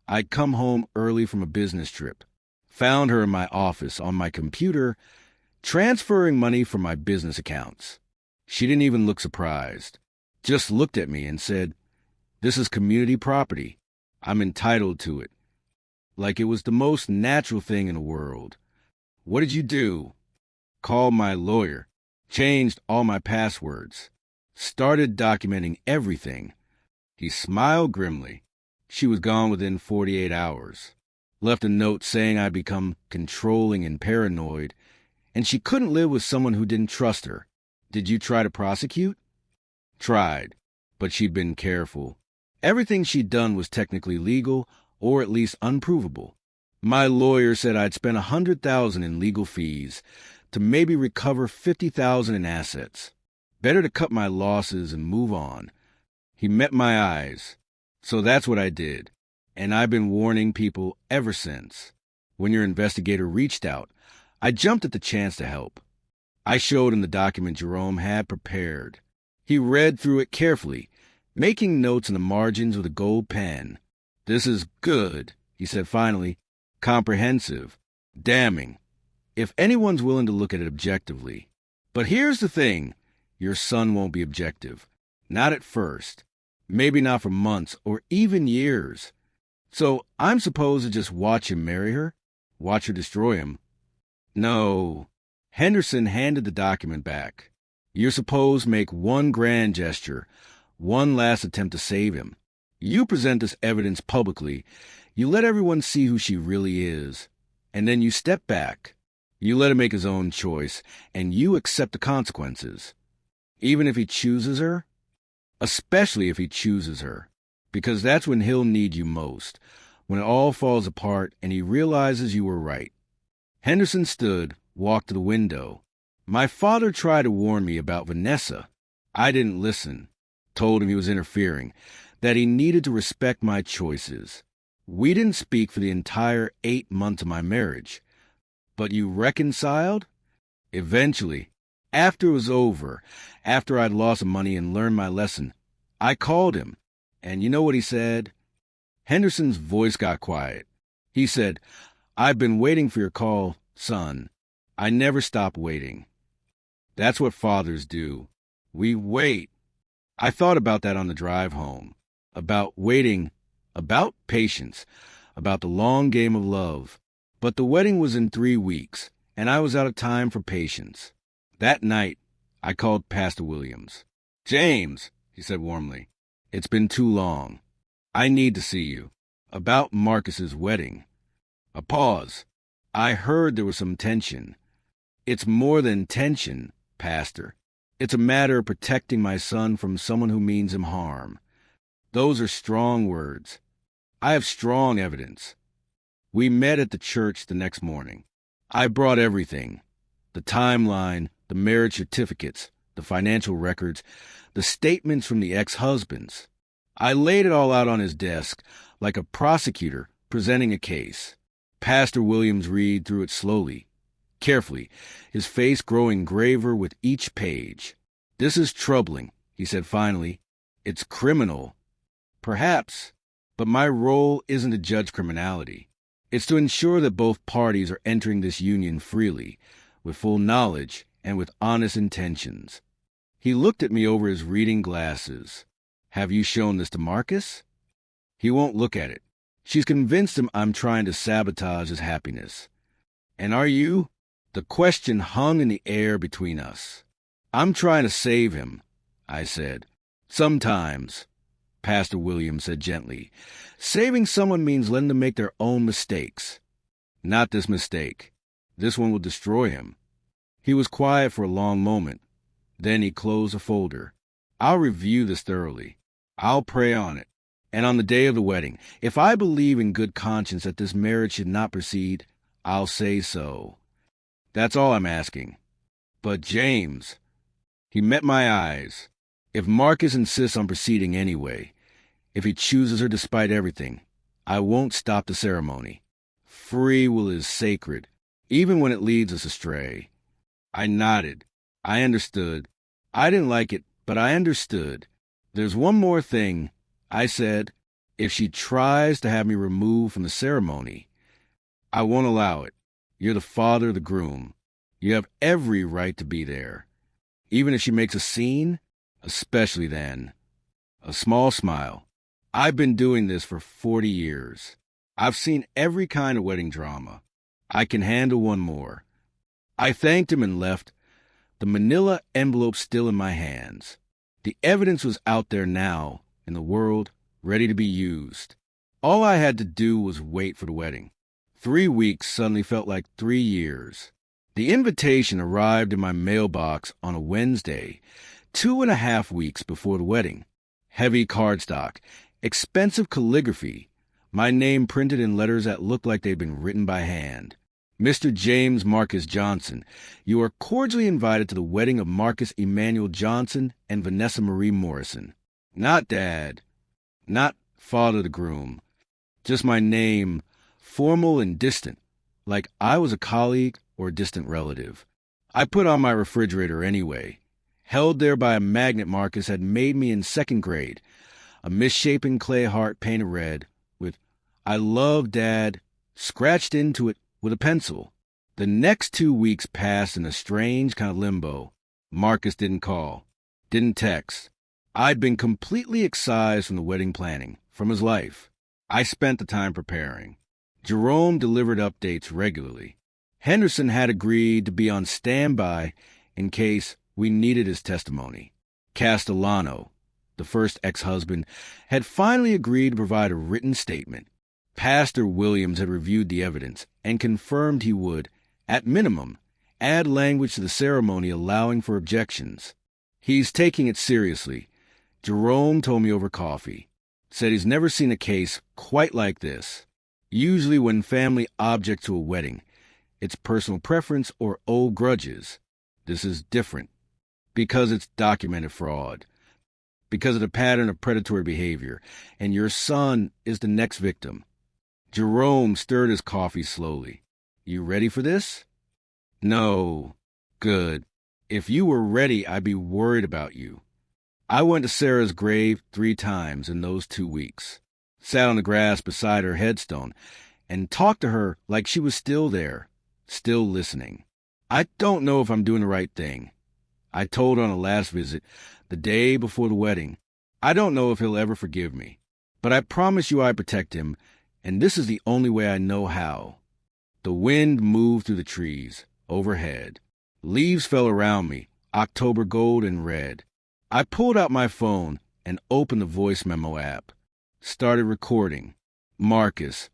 I'd come home early from a business trip, found her in my office on my computer, transferring money from my business accounts. She didn't even look surprised, just looked at me and said, "This is community property. I'm entitled to it." Like it was the most natural thing in the world. What did you do? Called my lawyer, changed all my passwords, started documenting everything. He smiled grimly. She was gone within 48 hours. Left a note saying I'd become controlling and paranoid, and she couldn't live with someone who didn't trust her. Did you try to prosecute? Tried, but she'd been careful. Everything she'd done was technically legal, or at least unprovable. My lawyer said I'd spent $100,000 in legal fees to maybe recover $50,000 in assets. Better to cut my losses and move on. He met my eyes. So that's what I did, and I've been warning people ever since. When your investigator reached out, I jumped at the chance to help. I showed him the document Jerome had prepared. He read through it carefully, making notes in the margins with a gold pen. "This is good," he said finally. "Comprehensive. Damning. If anyone's willing to look at it objectively. But here's the thing. Your son won't be objective. Not at first. Maybe not for months or even years. So I'm supposed to just watch him marry her? Watch her destroy him?" "No." Henderson handed the document back. "You're supposed to make one grand gesture, one last attempt to save him. You present this evidence publicly. You let everyone see who she really is. And then you step back. You let him make his own choice, and you accept the consequences. Even if he chooses her? Especially if he chooses her. Because that's when he'll need you most. When it all falls apart and he realizes you were right." Henderson stood, walked to the window. "My father tried to warn me about Vanessa. I didn't listen. Told him he was interfering, that he needed to respect my choices. We didn't speak for the entire 8 months of my marriage. But you reconciled?" "Eventually. After it was over, after I'd lost some money and learned my lesson, I called him. And you know what he said?" Henderson's voice got quiet. He said, "I've been waiting for your call, son. I never stop waiting." That's what fathers do. We wait. I thought about that on the drive home. About waiting, about patience, about the long game of love. But the wedding was in 3 weeks, and I was out of time for patience. That night, I called Pastor Williams. "James," he said warmly, "it's been too long. I need to see you. About Marcus's wedding." A pause. I heard there was some tension. "It's more than tension, Pastor. It's a matter of protecting my son from someone who means him harm. Those are strong words. I have strong evidence." We met at the church the next morning. I brought everything. The timeline, the marriage certificates, the financial records, the statements from the ex-husbands. I laid it all out on his desk, like a prosecutor presenting a case. Pastor Williams read through it slowly, carefully, his face growing graver with each page. "This is troubling," he said finally. "It's criminal." Perhaps, but my role isn't to judge criminality. It's to ensure that both parties are entering this union freely, with full knowledge and with honest intentions. He looked at me over his reading glasses. "Have you shown this to Marcus?" "He won't look at it. She's convinced him I'm trying to sabotage his happiness." "And are you?" The question hung in the air between us. "I'm trying to save him," I said. "Sometimes," Pastor Williams said gently, "saving someone means letting them make their own mistakes. Not this mistake. This one will destroy him. He was quiet for a long moment. Then he closed a folder. I'll review this thoroughly. I'll pray on it. And on the day of the wedding, if I believe in good conscience that this marriage should not proceed, I'll say so. That's all I'm asking. But James, he met my eyes. If Marcus insists on proceeding anyway, if he chooses her despite everything, I won't stop the ceremony. Free will is sacred, even when it leads us astray. I nodded. I understood. I didn't like it, but I understood. There's one more thing. I said, if she tries to have me removed from the ceremony, I won't allow it. You're the father of the groom. You have every right to be there. Even if she makes a scene, especially then. A small smile. I've been doing this for 40 years. I've seen every kind of wedding drama. I can handle one more. I thanked him and left, the manila envelope still in my hands. The evidence was out there now, in the world, ready to be used. All I had to do was wait for the wedding. 3 weeks suddenly felt like 3 years. The invitation arrived in my mailbox on a Wednesday, 2.5 weeks before the wedding. Heavy cardstock, expensive calligraphy, my name printed in letters that looked like they'd been written by hand. Mr. James Marcus Johnson, you are cordially invited to the wedding of Marcus Emmanuel Johnson and Vanessa Marie Morrison. Not Dad, not father of the groom, just my name, formal and distant, like I was a colleague or a distant relative. I put on my refrigerator anyway. Held there by a magnet Marcus had made me in 2nd grade, a misshapen clay heart painted red, with I love Dad scratched into it with a pencil. The next 2 weeks passed in a strange kind of limbo. Marcus didn't call, didn't text. I'd been completely excised from the wedding planning, from his life. I spent the time preparing. Jerome delivered updates regularly. Henderson had agreed to be on standby in case we needed his testimony. Castellano, the first ex-husband, had finally agreed to provide a written statement. Pastor Williams had reviewed the evidence and confirmed he would, at minimum, add language to the ceremony allowing for objections. He's taking it seriously. Jerome told me over coffee. Said he's never seen a case quite like this. Usually when family object to a wedding, it's personal preference or old grudges. This is different. Because it's documented fraud. Because of the pattern of predatory behavior. And your son is the next victim. Jerome stirred his coffee slowly. You ready for this? No. Good. If you were ready, I'd be worried about you. I went to Sarah's grave 3 times in those 2 weeks. Sat on the grass beside her headstone and talked to her like she was still there, still listening. I don't know if I'm doing the right thing. I told her on the last visit, the day before the wedding. I don't know if he'll ever forgive me, but I promise you I protect him, and this is the only way I know how. The wind moved through the trees, overhead. Leaves fell around me, October gold and red. I pulled out my phone and opened the voice memo app. Started recording. Marcus,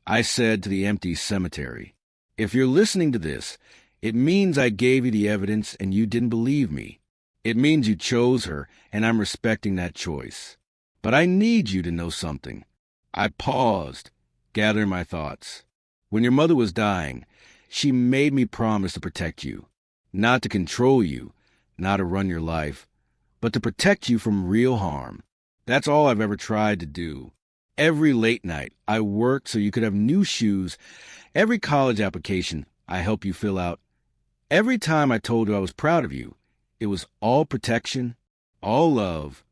I said to the empty cemetery, if you're listening to this, it means I gave you the evidence and you didn't believe me. It means you chose her, and I'm respecting that choice. But I need you to know something. I paused, gathering my thoughts. When your mother was dying, she made me promise to protect you. Not to control you, not to run your life, but to protect you from real harm. That's all I've ever tried to do. Every late night, I worked so you could have new shoes. Every college application I helped you fill out. Every time I told you I was proud of you, it was all protection, all love.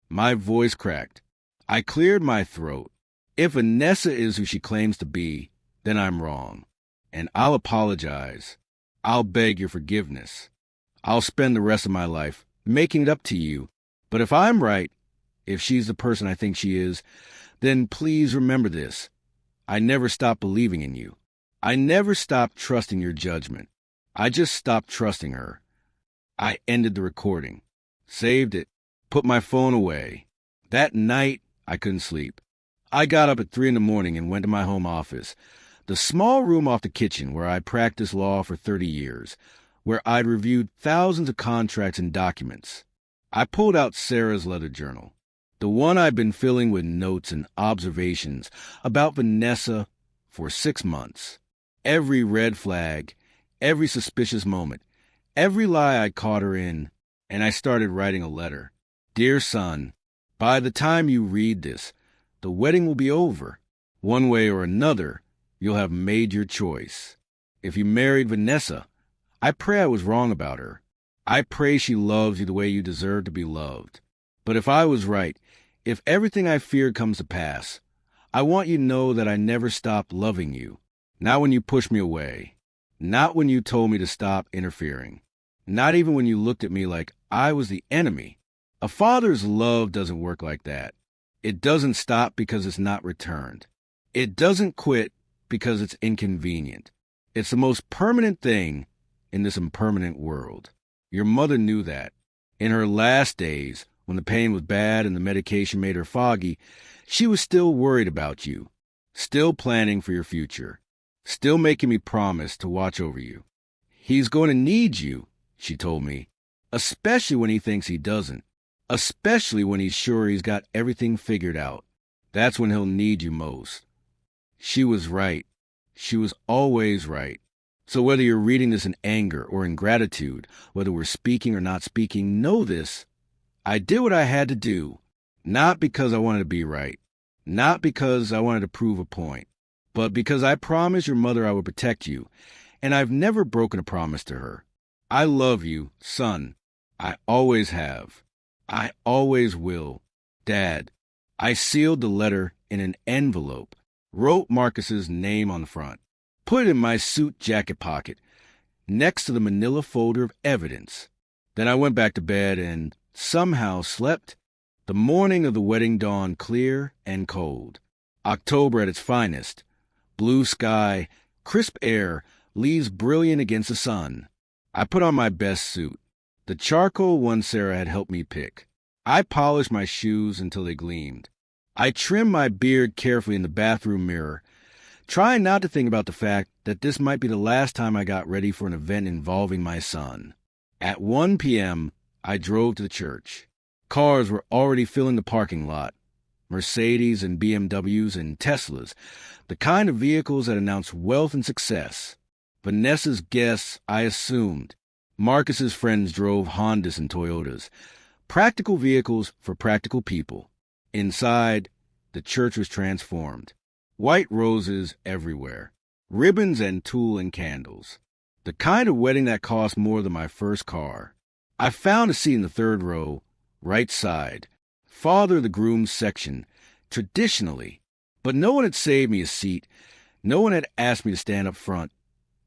My voice cracked. I cleared my throat. If Vanessa is who she claims to be, then I'm wrong. And I'll apologize. I'll beg your forgiveness. I'll spend the rest of my life making it up to you. But if I'm right, if she's the person I think she is, then please remember this. I never stopped believing in you. I never stopped trusting your judgment. I just stopped trusting her. I ended the recording, saved it, put my phone away. That night, I couldn't sleep. I got up at 3 a.m. and went to my home office. The small room off the kitchen where I practiced law for 30 years, where I'd reviewed thousands of contracts and documents. I pulled out Sarah's letter journal, the one I'd been filling with notes and observations about Vanessa for 6 months. Every red flag, every suspicious moment, every lie I caught her in, and I started writing a letter. Dear son, by the time you read this, the wedding will be over. One way or another, you'll have made your choice. If you married Vanessa, I pray I was wrong about her. I pray she loves you the way you deserve to be loved. But if I was right, if everything I feared comes to pass, I want you to know that I never stopped loving you. Not when you pushed me away. Not when you told me to stop interfering. Not even when you looked at me like I was the enemy. A father's love doesn't work like that. It doesn't stop because it's not returned. It doesn't quit because it's inconvenient. It's the most permanent thing in this impermanent world. Your mother knew that. In her last days, when the pain was bad and the medication made her foggy, she was still worried about you, still planning for your future, still making me promise to watch over you. He's going to need you, she told me, especially when he thinks he doesn't, especially when he's sure he's got everything figured out. That's when he'll need you most. She was right. She was always right. So whether you're reading this in anger or in gratitude, whether we're speaking or not speaking, know this. I did what I had to do, not because I wanted to be right, not because I wanted to prove a point, but because I promised your mother I would protect you, and I've never broken a promise to her. I love you, son. I always have. I always will. Dad. I sealed the letter in an envelope, wrote Marcus's name on the front, put it in my suit jacket pocket, next to the manila folder of evidence. Then I went back to bed and somehow slept. The morning of the wedding dawned clear and cold. October at its finest. Blue sky, crisp air, leaves brilliant against the sun. I put on my best suit, the charcoal one Sarah had helped me pick. I polished my shoes until they gleamed. I trimmed my beard carefully in the bathroom mirror, trying not to think about the fact that this might be the last time I got ready for an event involving my son. At 1 p.m., I drove to the church. Cars were already filling the parking lot. Mercedes and BMWs and Teslas, the kind of vehicles that announce wealth and success. Vanessa's guests, I assumed. Marcus's friends drove Hondas and Toyotas. Practical vehicles for practical people. Inside, the church was transformed. White roses everywhere. Ribbons and tulle and candles. The kind of wedding that cost more than my first car. I found a seat in the third row, right side, farther the groom's section, traditionally. But no one had saved me a seat. No one had asked me to stand up front.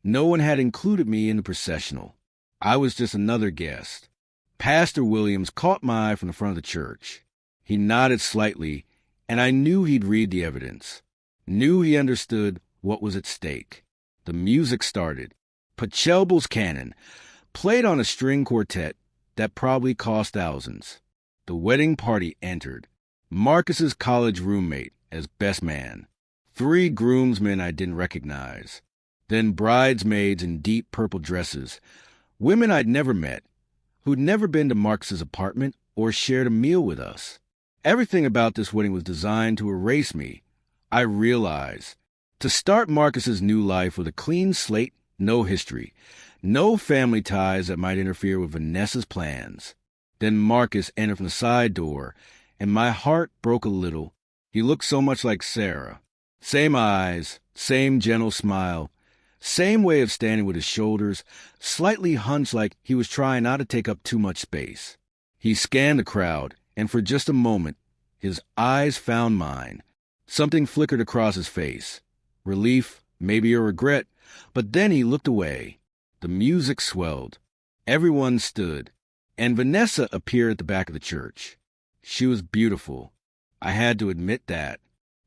No one had included me in the processional. I was just another guest. Pastor Williams caught my eye from the front of the church. He nodded slightly, and I knew he'd read the evidence. Knew he understood what was at stake. The music started. Pachelbel's canon, played on a string quartet that probably cost thousands. The wedding party entered. Marcus's college roommate as best man. 3 groomsmen I didn't recognize. Then bridesmaids in deep purple dresses. Women I'd never met, who'd never been to Marcus's apartment or shared a meal with us. Everything about this wedding was designed to erase me. I realized. To start Marcus's new life with a clean slate, no history, no family ties that might interfere with Vanessa's plans. Then Marcus entered from the side door, and my heart broke a little. He looked so much like Sarah. Same eyes, same gentle smile, same way of standing with his shoulders slightly hunched like he was trying not to take up too much space. He scanned the crowd, and for just a moment, his eyes found mine. Something flickered across his face. Relief, maybe a regret, but then he looked away. The music swelled. Everyone stood, and Vanessa appeared at the back of the church. She was beautiful. I had to admit that.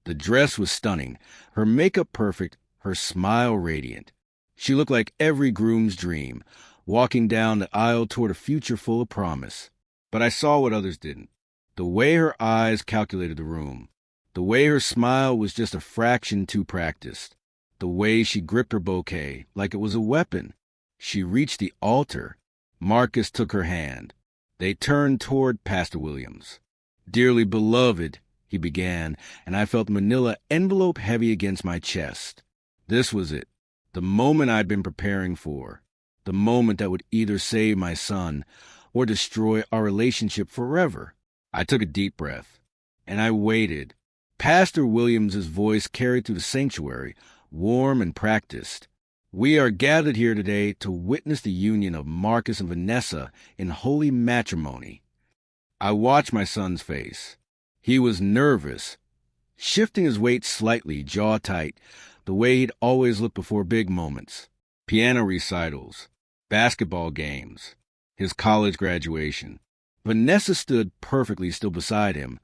The dress was stunning, her makeup perfect, her smile radiant. She looked like every groom's dream, walking down the aisle toward a future full of promise. But I saw what others didn't. The way her eyes calculated the room. The way her smile was just a fraction too practiced. The way she gripped her bouquet like it was a weapon. She reached the altar. Marcus took her hand. They turned toward Pastor Williams. "Dearly beloved," he began, and I felt the manila envelope heavy against my chest. This was it, the moment I'd been preparing for, the moment that would either save my son or destroy our relationship forever. I took a deep breath, and I waited. Pastor Williams's voice carried through the sanctuary, warm and practiced. "We are gathered here today to witness the union of Marcus and Vanessa in holy matrimony." I watched my son's face. He was nervous, shifting his weight slightly, jaw tight, the way he'd always looked before big moments. Piano recitals, basketball games, his college graduation. Vanessa stood perfectly still beside him,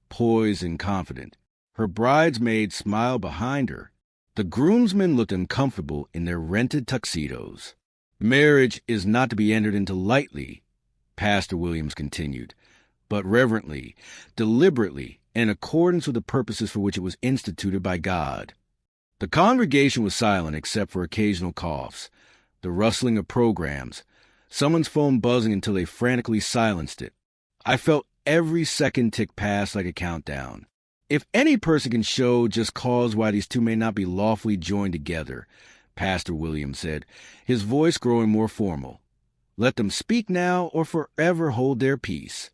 poised and confident. Her bridesmaid smiled behind her. The groomsmen looked uncomfortable in their rented tuxedos. "Marriage is not to be entered into lightly," Pastor Williams continued, "but reverently, deliberately, in accordance with the purposes for which it was instituted by God." The congregation was silent except for occasional coughs, the rustling of programs, someone's phone buzzing until they frantically silenced it. I felt every second tick past like a countdown. "If any person can show just cause why these two may not be lawfully joined together," Pastor Williams said, his voice growing more formal, "let them speak now or forever hold their peace."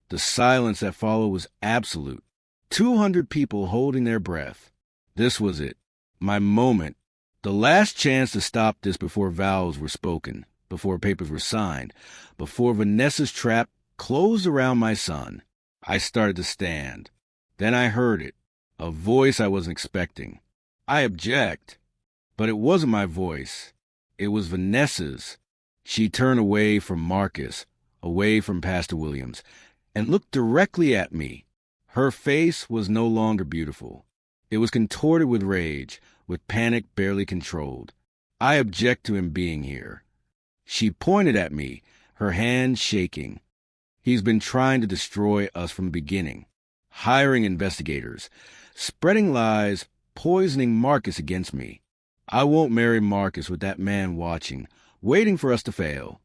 The silence that followed was absolute. 200 people holding their breath. This was it. My moment. The last chance to stop this before vows were spoken, before papers were signed, before Vanessa's trap closed around my son. I started to stand. Then I heard it, a voice I wasn't expecting. "I object." But it wasn't my voice. It was Vanessa's. She turned away from Marcus, away from Pastor Williams, and looked directly at me. Her face was no longer beautiful. It was contorted with rage, with panic barely controlled. "I object to him being here." She pointed at me, her hand shaking. "He's been trying to destroy us from the beginning. Hiring investigators, spreading lies, poisoning Marcus against me. I won't marry Marcus with that man watching, waiting for us to fail."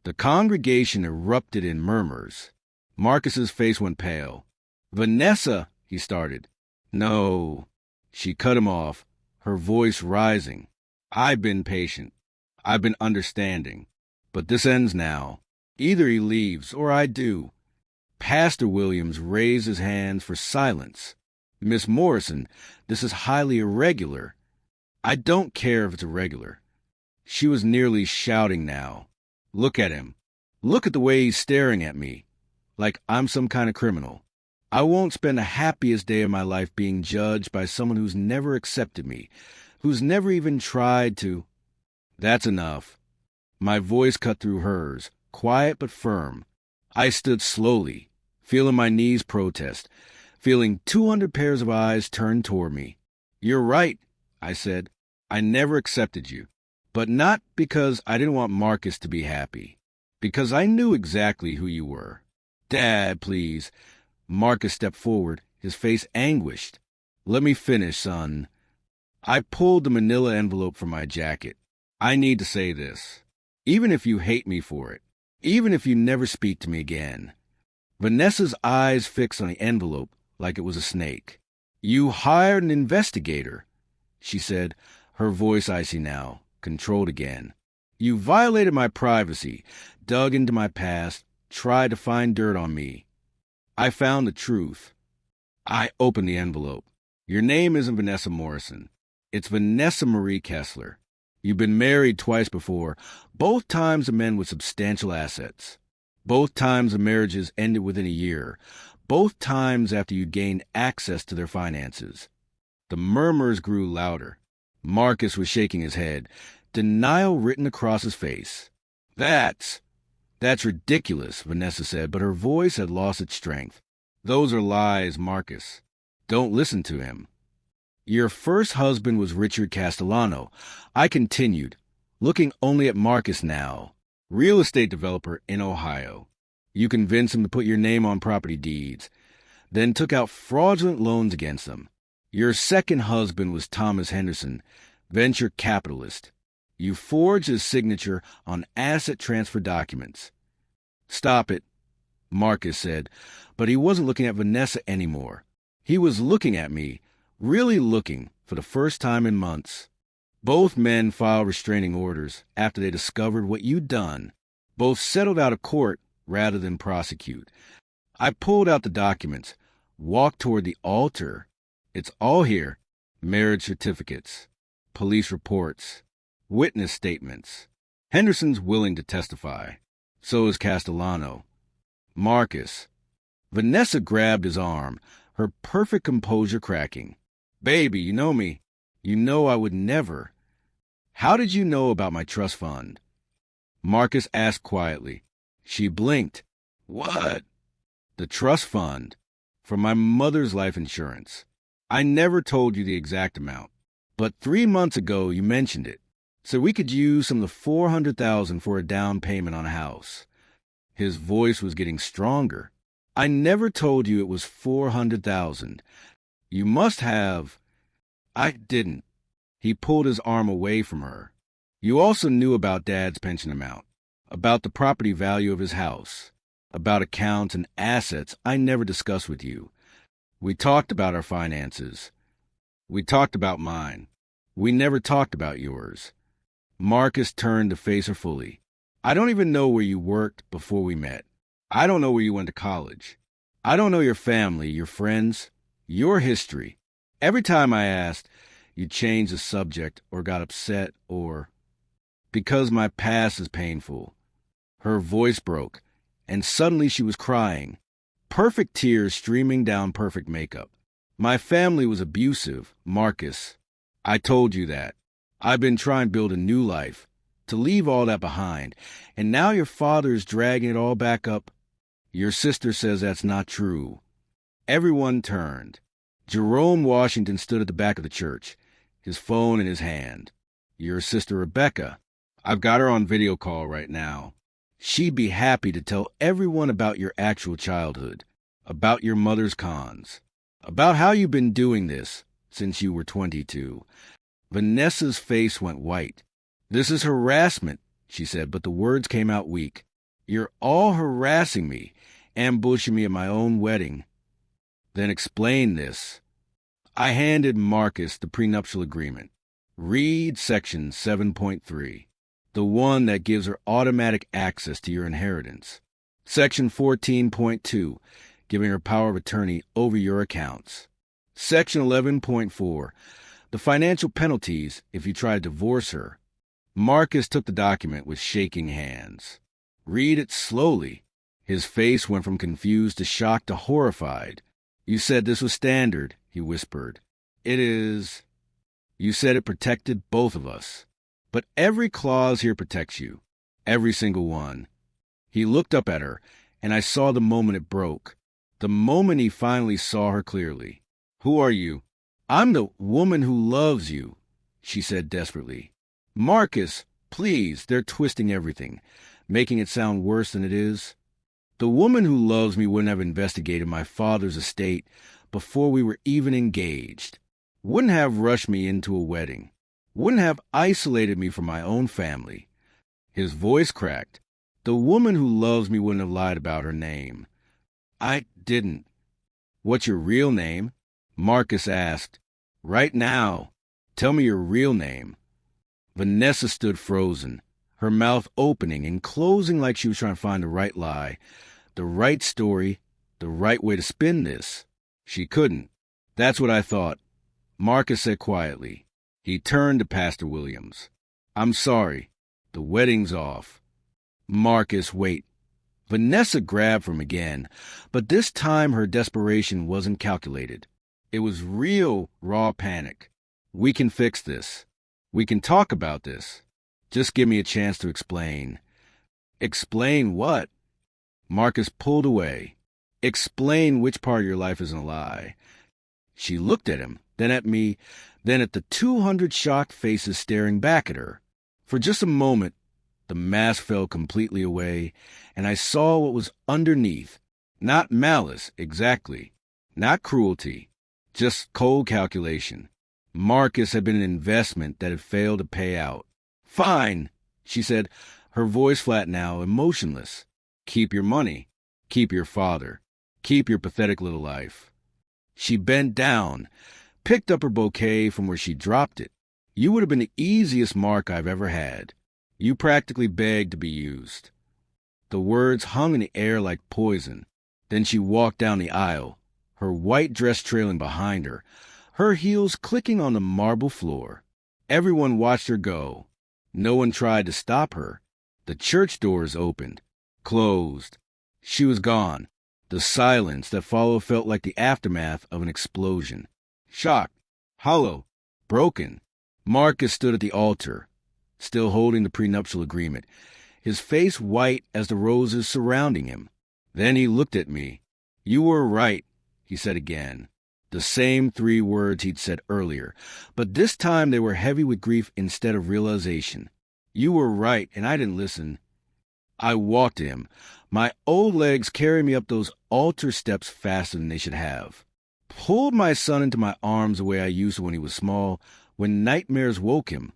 The congregation erupted in murmurs. Marcus's face went pale. "Vanessa," he started. "No." She cut him off, her voice rising. "I've been patient. I've been understanding. But this ends now. Either he leaves or I do." Pastor Williams raised his hands for silence. "Miss Morrison, this is highly irregular." "I don't care if it's irregular." She was nearly shouting now. "Look at him. Look at the way he's staring at me, like I'm some kind of criminal. I won't spend the happiest day of my life being judged by someone who's never accepted me, who's never even tried to—" "That's enough." My voice cut through hers, quiet but firm. I stood slowly, feeling my knees protest, feeling 200 pairs of eyes turned toward me. "You're right," I said. "I never accepted you. But not because I didn't want Marcus to be happy. Because I knew exactly who you were." "Dad, please." Marcus stepped forward, his face anguished. "Let me finish, son." I pulled the manila envelope from my jacket. "I need to say this. Even if you hate me for it, even if you never speak to me again." Vanessa's eyes fixed on the envelope like it was a snake. "You hired an investigator," she said, her voice icy now, controlled again. "You violated my privacy, dug into my past, tried to find dirt on me. I found the truth." I opened the envelope. "Your name isn't Vanessa Morrison. It's Vanessa Marie Kessler. You've been married twice before, both times to men with substantial assets. Both times the marriages ended within a year, both times after you gained access to their finances." The murmurs grew louder. Marcus was shaking his head, denial written across his face. That's ridiculous," Vanessa said, but her voice had lost its strength. "Those are lies, Marcus. Don't listen to him." "Your first husband was Richard Castellano," I continued, looking only at Marcus now. "Real estate developer in Ohio. You convinced him to put your name on property deeds, then took out fraudulent loans against them. Your second husband was Thomas Henderson, venture capitalist. You forged his signature on asset transfer documents. Stop it, Marcus said, but he wasn't looking at Vanessa anymore. He was looking at me, really looking, for the first time in months. Both men filed restraining orders after they discovered what you'd done. Both settled out of court rather than prosecute. I pulled out the documents, walked toward the altar. It's all here. Marriage certificates, police reports, witness statements. Henderson's willing to testify. So is Castellano. Marcus. Vanessa grabbed his arm, her perfect composure cracking. Baby, you know me. You know I would never. How did you know about my trust fund? Marcus asked quietly. She blinked. What? The trust fund. For my mother's life insurance. I never told you the exact amount. But 3 months ago you mentioned it. So we could use some of the $400,000 for a down payment on a house. His voice was getting stronger. I never told you it was $400,000. You must have. I didn't. He pulled his arm away from her. You also knew about Dad's pension amount, about the property value of his house, about accounts and assets I never discussed with you. We talked about our finances. We talked about mine. We never talked about yours. Marcus turned to face her fully. I don't even know where you worked before we met. I don't know where you went to college. I don't know your family, your friends, your history. Every time I asked, you changed the subject or got upset or... Because my past is painful. Her voice broke, and suddenly she was crying. Perfect tears streaming down perfect makeup. My family was abusive, Marcus. I told you that. I've been trying to build a new life, to leave all that behind, and now your father is dragging it all back up. Your sister says that's not true. Everyone turned. Jerome Washington stood at the back of the church, his phone in his hand. Your sister Rebecca. I've got her on video call right now. She'd be happy to tell everyone about your actual childhood, about your mother's cons, about how you've been doing this since you were 22. Vanessa's face went white. This is harassment, she said, but the words came out weak. You're all harassing me, ambushing me at my own wedding. Then explain this. I handed Marcus the prenuptial agreement. Read section 7.3, the one that gives her automatic access to your inheritance. Section 14.2, giving her power of attorney over your accounts. Section 11.4, the financial penalties if you try to divorce her. Marcus took the document with shaking hands. Read it slowly. His face went from confused to shocked to horrified. You said this was standard, he whispered. It is. You said it protected both of us. But every clause here protects you. Every single one. He looked up at her, and I saw the moment it broke. The moment he finally saw her clearly. Who are you? I'm the woman who loves you, she said desperately. Marcus, please, they're twisting everything, making it sound worse than it is. The woman who loves me wouldn't have investigated my father's estate before we were even engaged. Wouldn't have rushed me into a wedding. Wouldn't have isolated me from my own family. His voice cracked. The woman who loves me wouldn't have lied about her name. I didn't. What's your real name? Marcus asked. Right now. Tell me your real name. Vanessa stood frozen, her mouth opening and closing like she was trying to find the right lie, the right story, the right way to spin this. She couldn't. That's what I thought, Marcus said quietly. He turned to Pastor Williams. I'm sorry. The wedding's off. Marcus, wait. Vanessa grabbed for him again, but this time her desperation wasn't calculated. It was real, raw panic. We can fix this. We can talk about this. Just give me a chance to explain. Explain what? Marcus pulled away. Explain which part of your life isn't a lie. She looked at him, then at me, then at the 200 shocked faces staring back at her. For just a moment, the mask fell completely away, and I saw what was underneath. Not malice, exactly. Not cruelty. Just cold calculation. Marcus had been an investment that had failed to pay out. Fine, she said, her voice flat now, emotionless. Keep your money. Keep your father. Keep your pathetic little life. She bent down, picked up her bouquet from where she dropped it. You would have been the easiest mark I've ever had. You practically begged to be used. The words hung in the air like poison. Then she walked down the aisle, her white dress trailing behind her, her heels clicking on the marble floor. Everyone watched her go. No one tried to stop her. The church doors opened, closed. She was gone. The silence that followed felt like the aftermath of an explosion. Shocked, hollow, broken. Marcus stood at the altar, still holding the prenuptial agreement, his face white as the roses surrounding him. Then he looked at me. You were right, he said again. The same 3 words he'd said earlier, but this time they were heavy with grief instead of realization. You were right, and I didn't listen. I walked to him, my old legs carrying me up those altar steps faster than they should have. Pulled my son into my arms the way I used to when he was small, when nightmares woke him,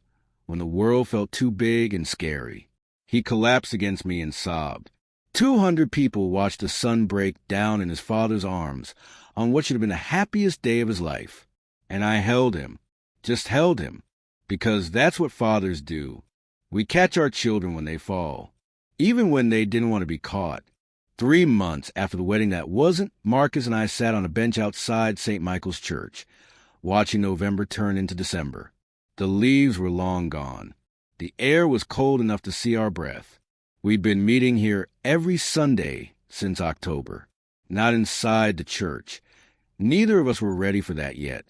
when the world felt too big and scary. He collapsed against me and sobbed. 200 people watched the son break down in his father's arms on what should have been the happiest day of his life. And I held him, just held him, because that's what fathers do. We catch our children when they fall, even when they didn't want to be caught. 3 months after the wedding that wasn't, Marcus and I sat on a bench outside St. Michael's Church, watching November turn into December. The leaves were long gone. The air was cold enough to see our breath. We'd been meeting here every Sunday since October, not inside the church. Neither of us were ready for that yet,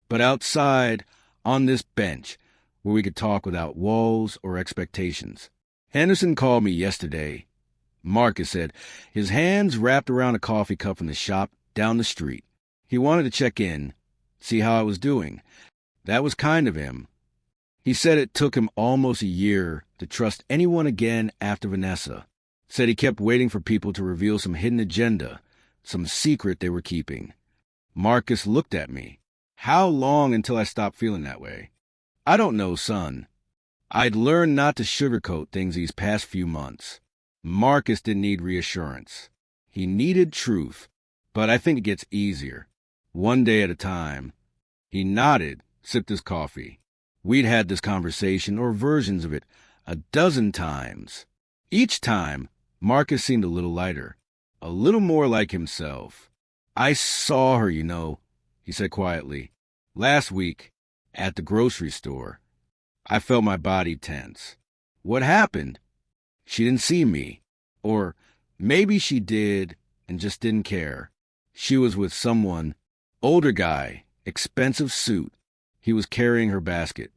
but outside, on this bench, where we could talk without walls or expectations. Henderson called me yesterday. Marcus said, his hands wrapped around a coffee cup in the shop down the street. He wanted to check in, see how I was doing. That was kind of him. He said it took him almost a year to trust anyone again after Vanessa. Said he kept waiting for people to reveal some hidden agenda, some secret they were keeping. Marcus looked at me. How long until I stopped feeling that way? I don't know, son. I'd learned not to sugarcoat things these past few months. Marcus didn't need reassurance. He needed truth, but I think it gets easier, one day at a time. He nodded, sipped his coffee. We'd had this conversation, or versions of it, a dozen times. Each time, Marcus seemed a little lighter, a little more like himself. I saw her, you know, he said quietly. Last week, at the grocery store. I felt my body tense. What happened? She didn't see me. Or maybe she did and just didn't care. She was with someone, older guy, expensive suit. He was carrying her basket.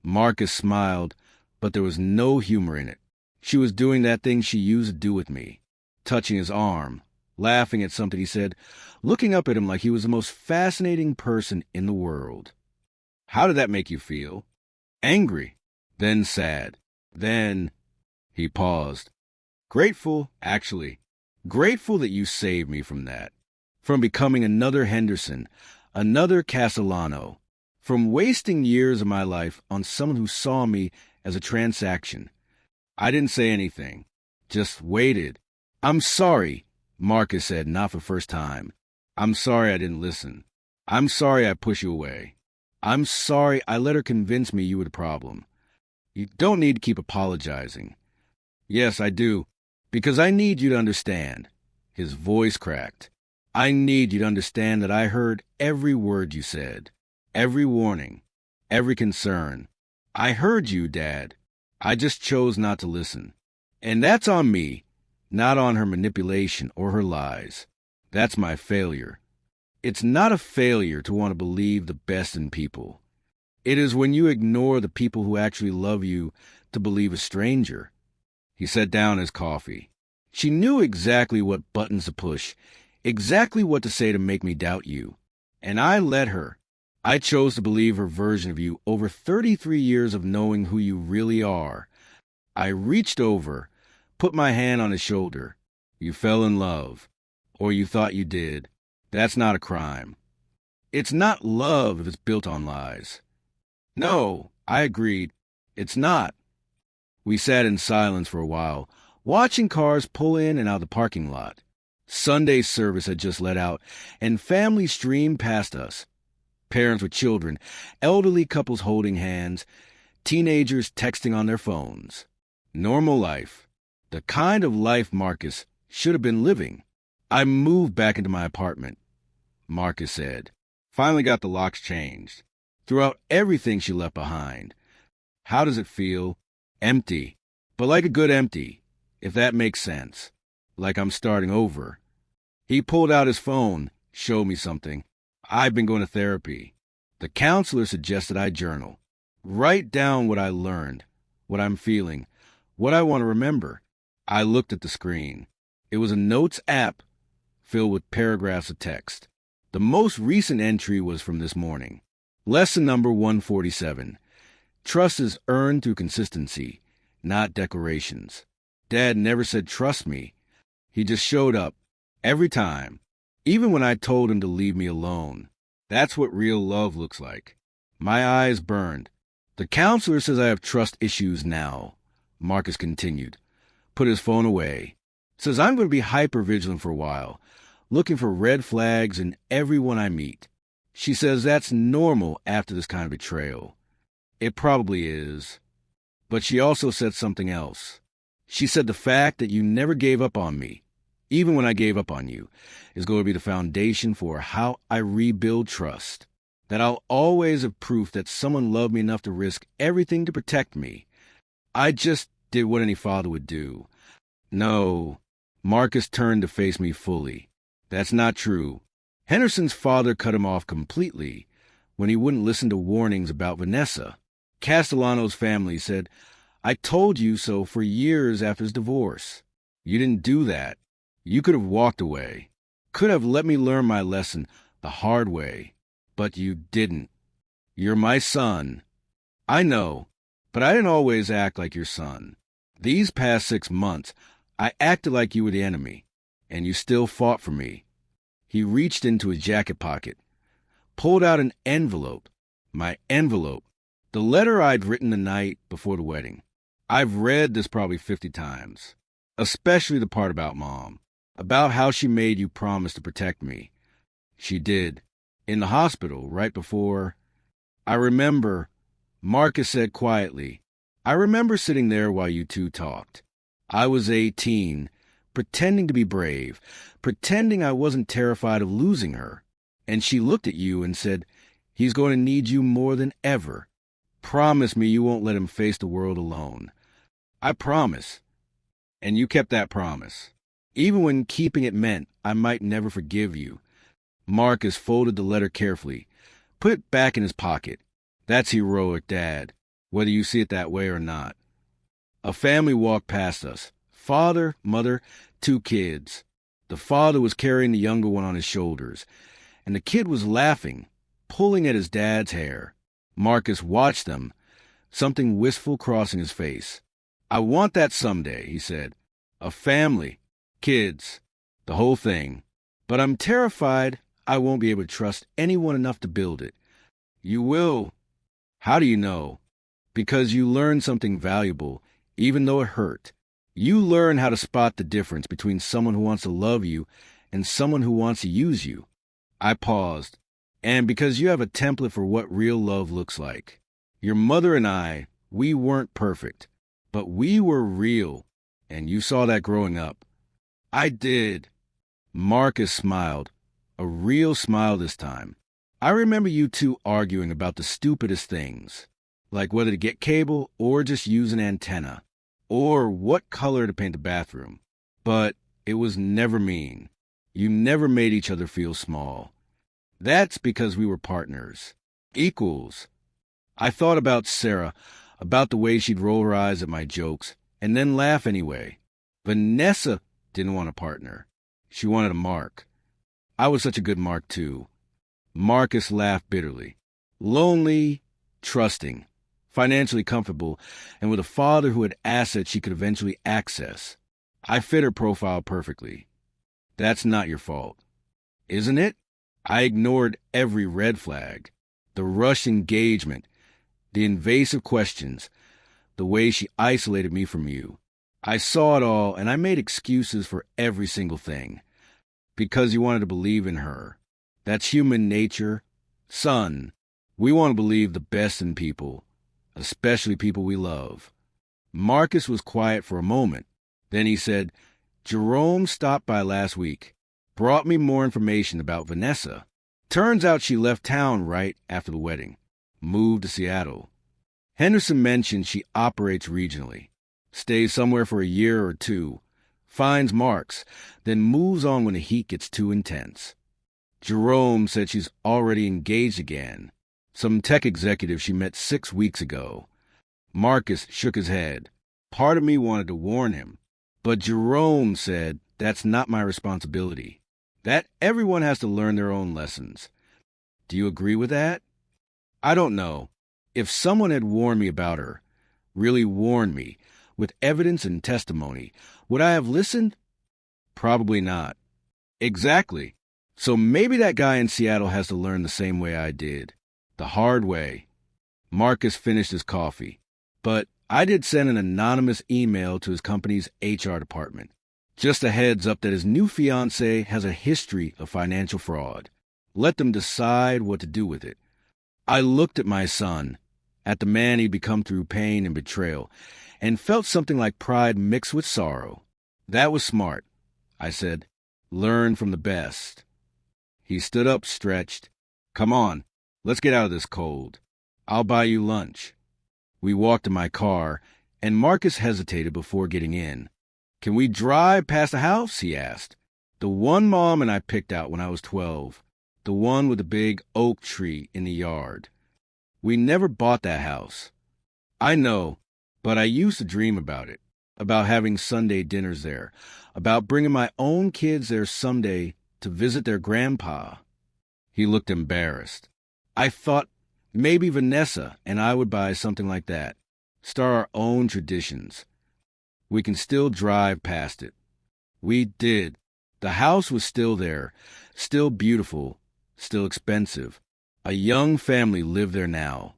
Marcus smiled, but there was no humor in it. She was doing that thing she used to do with me, touching his arm, laughing at something he said, looking up at him like he was the most fascinating person in the world. How did that make you feel? Angry, then sad, then... He paused. Grateful, actually. Grateful that you saved me from that. From becoming another Henderson, another Castellano. From wasting years of my life on someone who saw me as a transaction. I didn't say anything, just waited. I'm sorry, Marcus said, not for the first time. I'm sorry I didn't listen. I'm sorry I pushed you away. I'm sorry I let her convince me you were the problem. You don't need to keep apologizing. Yes, I do, because I need you to understand. His voice cracked. I need you to understand that I heard every word you said, every warning, every concern. I heard you, Dad. I just chose not to listen. And that's on me, not on her manipulation or her lies. That's my failure. It's not a failure to want to believe the best in people. It is when you ignore the people who actually love you to believe a stranger. He set down his coffee. She knew exactly what buttons to push, exactly what to say to make me doubt you. And I let her. I chose to believe her version of you over 33 years of knowing who you really are. I reached over, put my hand on his shoulder. You fell in love. Or you thought you did. That's not a crime. It's not love if it's built on lies. No, I agreed. It's not. We sat in silence for a while, watching cars pull in and out of the parking lot. Sunday service had just let out, and families streamed past us. Parents with children, elderly couples holding hands, teenagers texting on their phones. Normal life. The kind of life Marcus should have been living. I moved back into my apartment, Marcus said. Finally got the locks changed. Threw out everything she left behind. How does it feel? Empty. But like a good empty, if that makes sense. Like I'm starting over. He pulled out his phone, showed me something. I've been going to therapy. The counselor suggested I journal. Write down what I learned, what I'm feeling, what I want to remember. I looked at the screen. It was a notes app filled with paragraphs of text. The most recent entry was from this morning. Lesson number 147. Trust is earned through consistency, not declarations. Dad never said trust me. He just showed up, every time, even when I told him to leave me alone. That's what real love looks like. My eyes burned. The counselor says I have trust issues now, Marcus continued. Put his phone away. Says I'm going to be hypervigilant for a while, looking for red flags in everyone I meet. She says that's normal after this kind of betrayal. It probably is. But she also said something else. She said the fact that you never gave up on me, even when I gave up on you, is going to be the foundation for how I rebuild trust. That I'll always have proof that someone loved me enough to risk everything to protect me. I just did what any father would do. No. Marcus turned to face me fully. That's not true. Henderson's father cut him off completely when he wouldn't listen to warnings about Vanessa. Castellano's family said, I told you so for years after his divorce. You didn't do that. You could have walked away. Could have let me learn my lesson the hard way. But you didn't. You're my son. I know, but I didn't always act like your son. These past 6 months, I acted like you were the enemy, and you still fought for me. He reached into his jacket pocket, pulled out an envelope. My envelope. The letter I'd written the night before the wedding. I've read this probably 50 times, especially the part about Mom, about how she made you promise to protect me. She did. In the hospital, right before. I remember, Marcus said quietly, I remember sitting there while you two talked. I was 18, pretending to be brave, pretending I wasn't terrified of losing her. And she looked at you and said, he's going to need you more than ever. Promise me you won't let him face the world alone. I promise. And you kept that promise. Even when keeping it meant I might never forgive you. Marcus folded the letter carefully, put it back in his pocket. That's heroic, Dad, whether you see it that way or not. A family walked past us. Father, mother, 2 kids. The father was carrying the younger one on his shoulders, and the kid was laughing, pulling at his dad's hair. Marcus watched them, something wistful crossing his face. I want that someday, he said. A family, kids, the whole thing. But I'm terrified I won't be able to trust anyone enough to build it. You will. How do you know? Because you learn something valuable, even though it hurt. You learn how to spot the difference between someone who wants to love you and someone who wants to use you. I paused. And because you have a template for what real love looks like. Your mother and I, we weren't perfect, but we were real, and you saw that growing up. I did. Marcus smiled, a real smile this time. I remember you two arguing about the stupidest things, like whether to get cable or just use an antenna, or what color to paint the bathroom. But it was never mean. You never made each other feel small. That's because we were partners. Equals. I thought about Sarah, about the way she'd roll her eyes at my jokes, and then laugh anyway. Vanessa didn't want a partner. She wanted a Mark. I was such a good Mark, too. Marcus laughed bitterly. Lonely, trusting, financially comfortable, and with a father who had assets she could eventually access. I fit her profile perfectly. That's not your fault. Isn't it? I ignored every red flag. The rushed engagement, the invasive questions, the way she isolated me from you. I saw it all, and I made excuses for every single thing. Because you wanted to believe in her. That's human nature. Son, we want to believe the best in people, especially people we love. Marcus was quiet for a moment. Then he said, Jerome stopped by last week, brought me more information about Vanessa. Turns out she left town right after the wedding, moved to Seattle. Henderson mentioned she operates regionally, stays somewhere for a year or two, finds marks, then moves on when the heat gets too intense. Jerome said she's already engaged again, some tech executive she met 6 weeks ago. Marcus shook his head. Part of me wanted to warn him, but Jerome said that's not my responsibility, that everyone has to learn their own lessons. Do you agree with that? I don't know. If someone had warned me about her, really warned me, with evidence and testimony, would I have listened? Probably not. Exactly. So maybe that guy in Seattle has to learn the same way I did. The hard way. Marcus finished his coffee. But I did send an anonymous email to his company's HR department. Just a heads up that his new fiancée has a history of financial fraud. Let them decide what to do with it. I looked at my son, at the man he'd become through pain and betrayal, and felt something like pride mixed with sorrow. That was smart, I said. Learn from the best. He stood up, stretched. Come on, let's get out of this cold. I'll buy you lunch. We walked to my car, and Marcus hesitated before getting in. Can we drive past the house? He asked. The one Mom and I picked out when I was 12. The one with the big oak tree in the yard. We never bought that house. I know, but I used to dream about it, about having Sunday dinners there, about bringing my own kids there someday to visit their grandpa. He looked embarrassed. I thought maybe Vanessa and I would buy something like that, start our own traditions. We can still drive past it. We did. The house was still there, still beautiful, still expensive. A young family lived there now.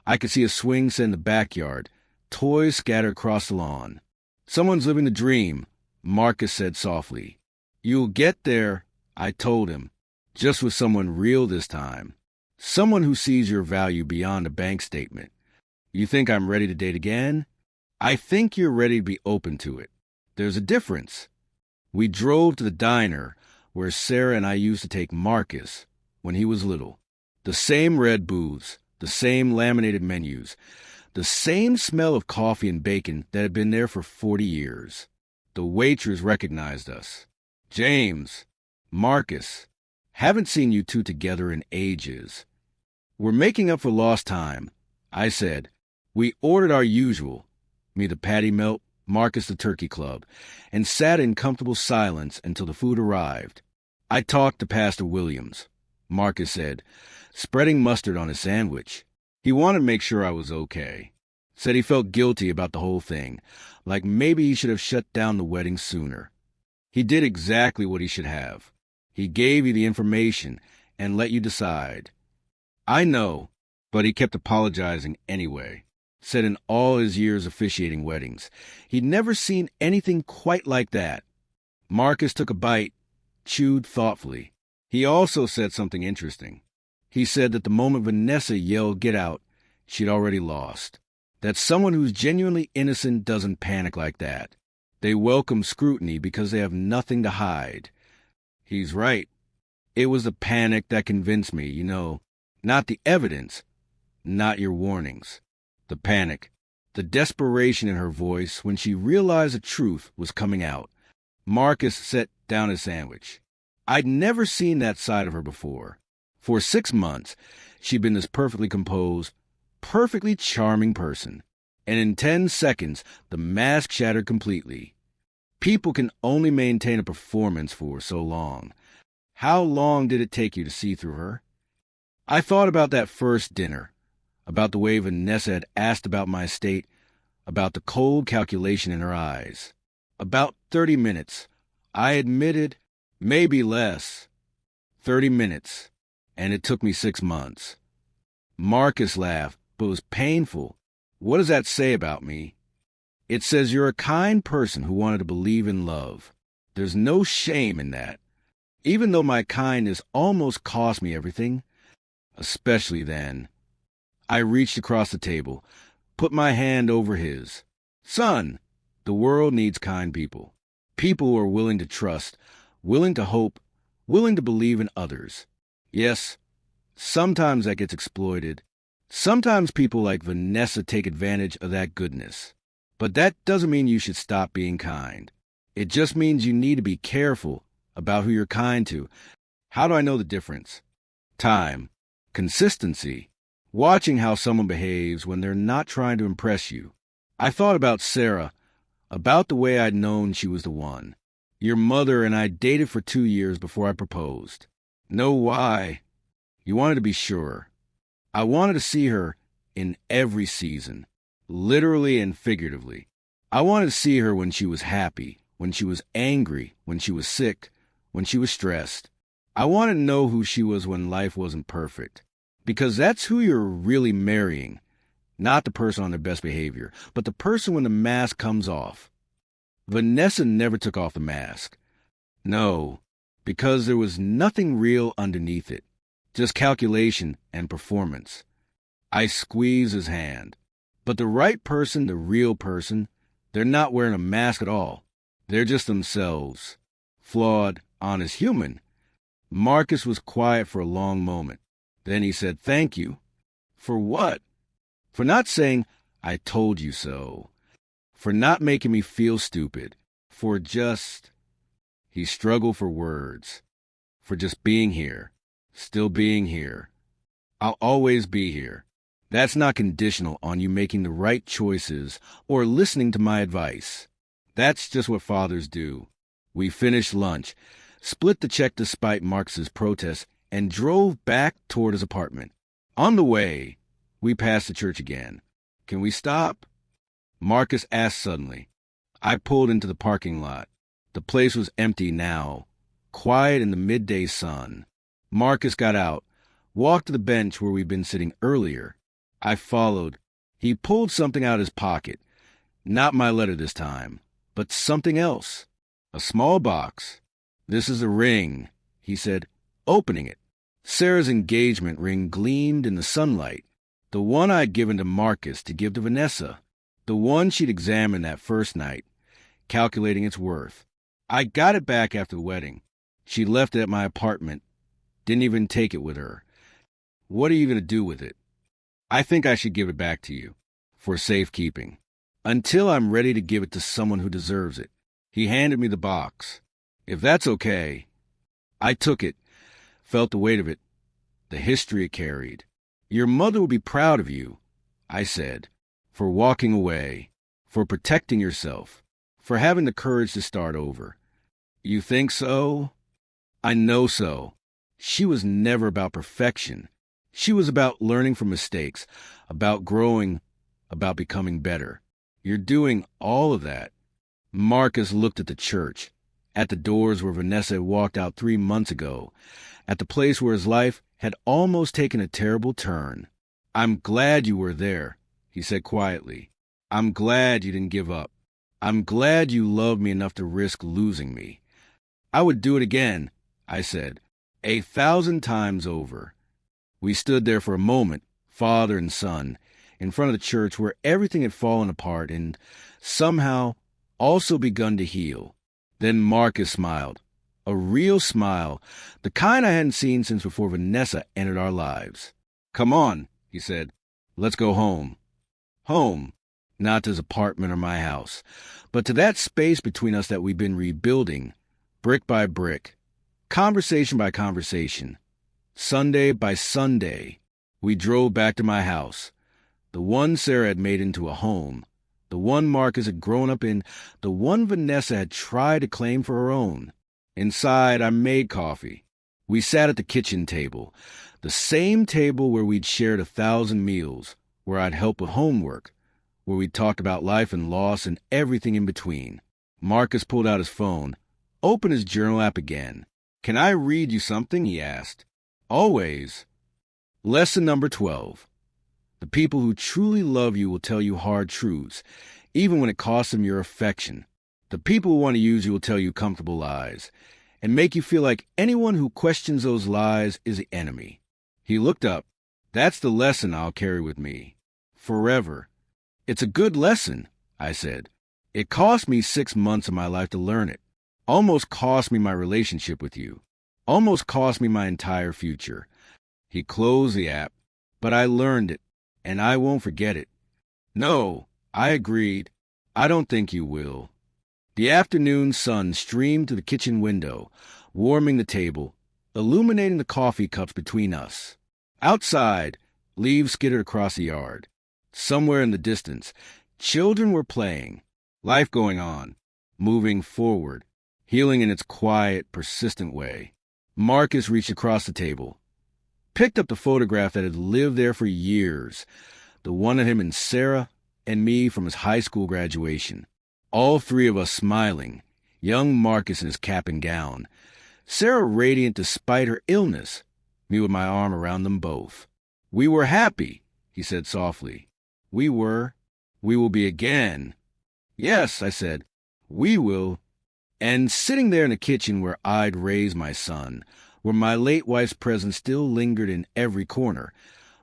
I could see a swing set in the backyard, toys scattered across the lawn. Someone's living the dream, Marcus said softly. You'll get there, I told him, just with someone real this time. Someone who sees your value beyond a bank statement. You think I'm ready to date again? I think you're ready to be open to it. There's a difference. We drove to the diner where Sarah and I used to take Marcus when he was little. The same red booths, the same laminated menus, the same smell of coffee and bacon that had been there for 40 years. The waitress recognized us. James, Marcus, haven't seen you two together in ages. We're making up for lost time, I said. We ordered our usual, me the patty melt, Marcus the turkey club, and sat in comfortable silence until the food arrived. I talked to Pastor Williams, Marcus said, spreading mustard on his sandwich. He wanted to make sure I was okay. Said he felt guilty about the whole thing, like maybe he should have shut down the wedding sooner. He did exactly what he should have. He gave you the information and let you decide. I know, but he kept apologizing anyway. Said in all his years officiating weddings, he'd never seen anything quite like that. Marcus took a bite, chewed thoughtfully. He also said something interesting. He said that the moment Vanessa yelled, "Get out," she'd already lost. That someone who's genuinely innocent doesn't panic like that. They welcome scrutiny because they have nothing to hide. He's right. It was the panic that convinced me, not the evidence, not your warnings. The panic, the desperation in her voice when she realized the truth was coming out. Marcus set down his sandwich. I'd never seen that side of her before. For 6 months, she'd been this perfectly composed, perfectly charming person. And in 10 seconds, the mask shattered completely. People can only maintain a performance for so long. How long did it take you to see through her? I thought about that first dinner, about the way Vanessa had asked about my state, about the cold calculation in her eyes. About 30 minutes. I admitted, maybe less. 30 minutes. and it took me 6 months. Marcus laughed, but it was painful. What does that say about me? It says you're a kind person who wanted to believe in love. There's no shame in that. Even though my kindness almost cost me everything, especially then. I reached across the table, put my hand over his. Son, the world needs kind people. People who are willing to trust, willing to hope, willing to believe in others. Yes, sometimes that gets exploited. Sometimes people like Vanessa take advantage of that goodness. But that doesn't mean you should stop being kind. It just means you need to be careful about who you're kind to. How do I know the difference? Time. Consistency. Watching how someone behaves when they're not trying to impress you. I thought about Sarah, about the way I'd known she was the one. Your mother and I dated for 2 years before I proposed. Know why? You wanted to be sure. I wanted to see her in every season, literally and figuratively. I wanted to see her when she was happy, when she was angry, when she was sick, when she was stressed. I wanted to know who she was when life wasn't perfect. Because that's who you're really marrying. Not the person on their best behavior, but the person when the mask comes off. Vanessa never took off the mask. No, because there was nothing real underneath it. Just calculation and performance. I squeezed his hand. But the right person, the real person, they're not wearing a mask at all. They're just themselves. Flawed, honest human. Marcus was quiet for a long moment. Then he said, "Thank you." For what? For not saying, "I told you so." For not making me feel stupid. For just... He struggled for words. For just being here. Still being here. I'll always be here. That's not conditional on you making the right choices or listening to my advice. That's just what fathers do. We finished lunch, split the check despite Marcus's protests, and drove back toward his apartment. On the way, we passed the church again. "Can we stop?" Marcus asked suddenly. I pulled into the parking lot. The place was empty now, quiet in the midday sun. Marcus got out, walked to the bench where we'd been sitting earlier. I followed. He pulled something out of his pocket. Not my letter this time, but something else. A small box. "This is a ring," he said, opening it. Sarah's engagement ring gleamed in the sunlight. The one I'd given to Marcus to give to Vanessa. The one she'd examined that first night, calculating its worth. I got it back after the wedding. She left it at my apartment. Didn't even take it with her. What are you going to do with it? I think I should give it back to you, for safekeeping, until I'm ready to give it to someone who deserves it. He handed me the box. If that's okay. I took it, felt the weight of it, the history it carried. Your mother will be proud of you, I said, for walking away, for protecting yourself, for having the courage to start over. You think so? I know so. She was never about perfection. She was about learning from mistakes, about growing, about becoming better. You're doing all of that. Marcus looked at the church, at the doors where Vanessa had walked out 3 months ago, at the place where his life had almost taken a terrible turn. "I'm glad you were there," he said quietly. "I'm glad you didn't give up. I'm glad you loved me enough to risk losing me." "I would do it again," I said, 1,000 times over. We stood there for a moment, father and son, in front of the church where everything had fallen apart and, somehow, also begun to heal. Then Marcus smiled. A real smile, the kind I hadn't seen since before Vanessa entered our lives. "Come on," he said. "Let's go home." Home. Not to his apartment or my house, but to that space between us that we've been rebuilding, brick by brick, conversation by conversation. Sunday by Sunday, we drove back to my house, the one Sarah had made into a home, the one Marcus had grown up in, the one Vanessa had tried to claim for her own. Inside, I made coffee. We sat at the kitchen table, the same table where we'd shared 1,000 meals, where I'd helped with homework, where we'd talked about life and loss and everything in between. Marcus pulled out his phone, opened his journal app again. "Can I read you something?" he asked. Always. Lesson number 12. The people who truly love you will tell you hard truths, even when it costs them your affection. The people who want to use you will tell you comfortable lies, and make you feel like anyone who questions those lies is the enemy. He looked up. That's the lesson I'll carry with me. Forever. It's a good lesson, I said. It cost me 6 months of my life to learn it. Almost cost me my relationship with you. Almost cost me my entire future. He closed the app, but I learned it, and I won't forget it. No, I agreed. I don't think you will. The afternoon sun streamed to the kitchen window, warming the table, illuminating the coffee cups between us. Outside, leaves skittered across the yard. Somewhere in the distance, children were playing, life going on, moving forward, healing in its quiet, persistent way. Marcus reached across the table, picked up the photograph that had lived there for years, the one of him and Sarah and me from his high school graduation. All three of us smiling, young Marcus in his cap and gown, Sarah radiant despite her illness, me with my arm around them both. We were happy, he said softly. We were. We will be again. Yes, I said, we will. And sitting there in the kitchen where I'd raised my son, where my late wife's presence still lingered in every corner,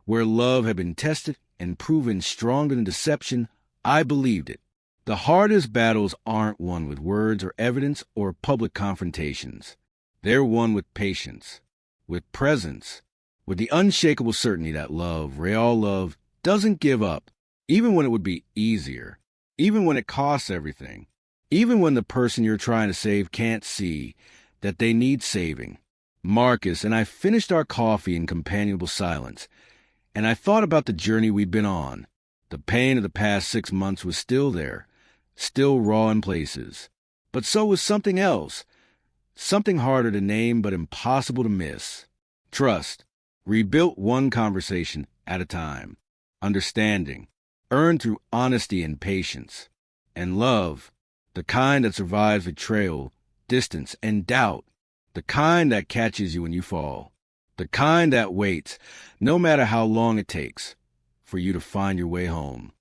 where love had been tested and proven stronger than deception, I believed it. The hardest battles aren't won with words or evidence or public confrontations. They're won with patience, with presence, with the unshakable certainty that love, real love, doesn't give up, even when it would be easier, even when it costs everything, even when the person you're trying to save can't see that they need saving. Marcus and I finished our coffee in companionable silence, and I thought about the journey we'd been on. The pain of the past 6 months was still there, still raw in places. But so was something else, something harder to name but impossible to miss. Trust, rebuilt one conversation at a time. Understanding, earned through honesty and patience. And love, the kind that survives betrayal, distance, and doubt. The kind that catches you when you fall. The kind that waits, no matter how long it takes, for you to find your way home.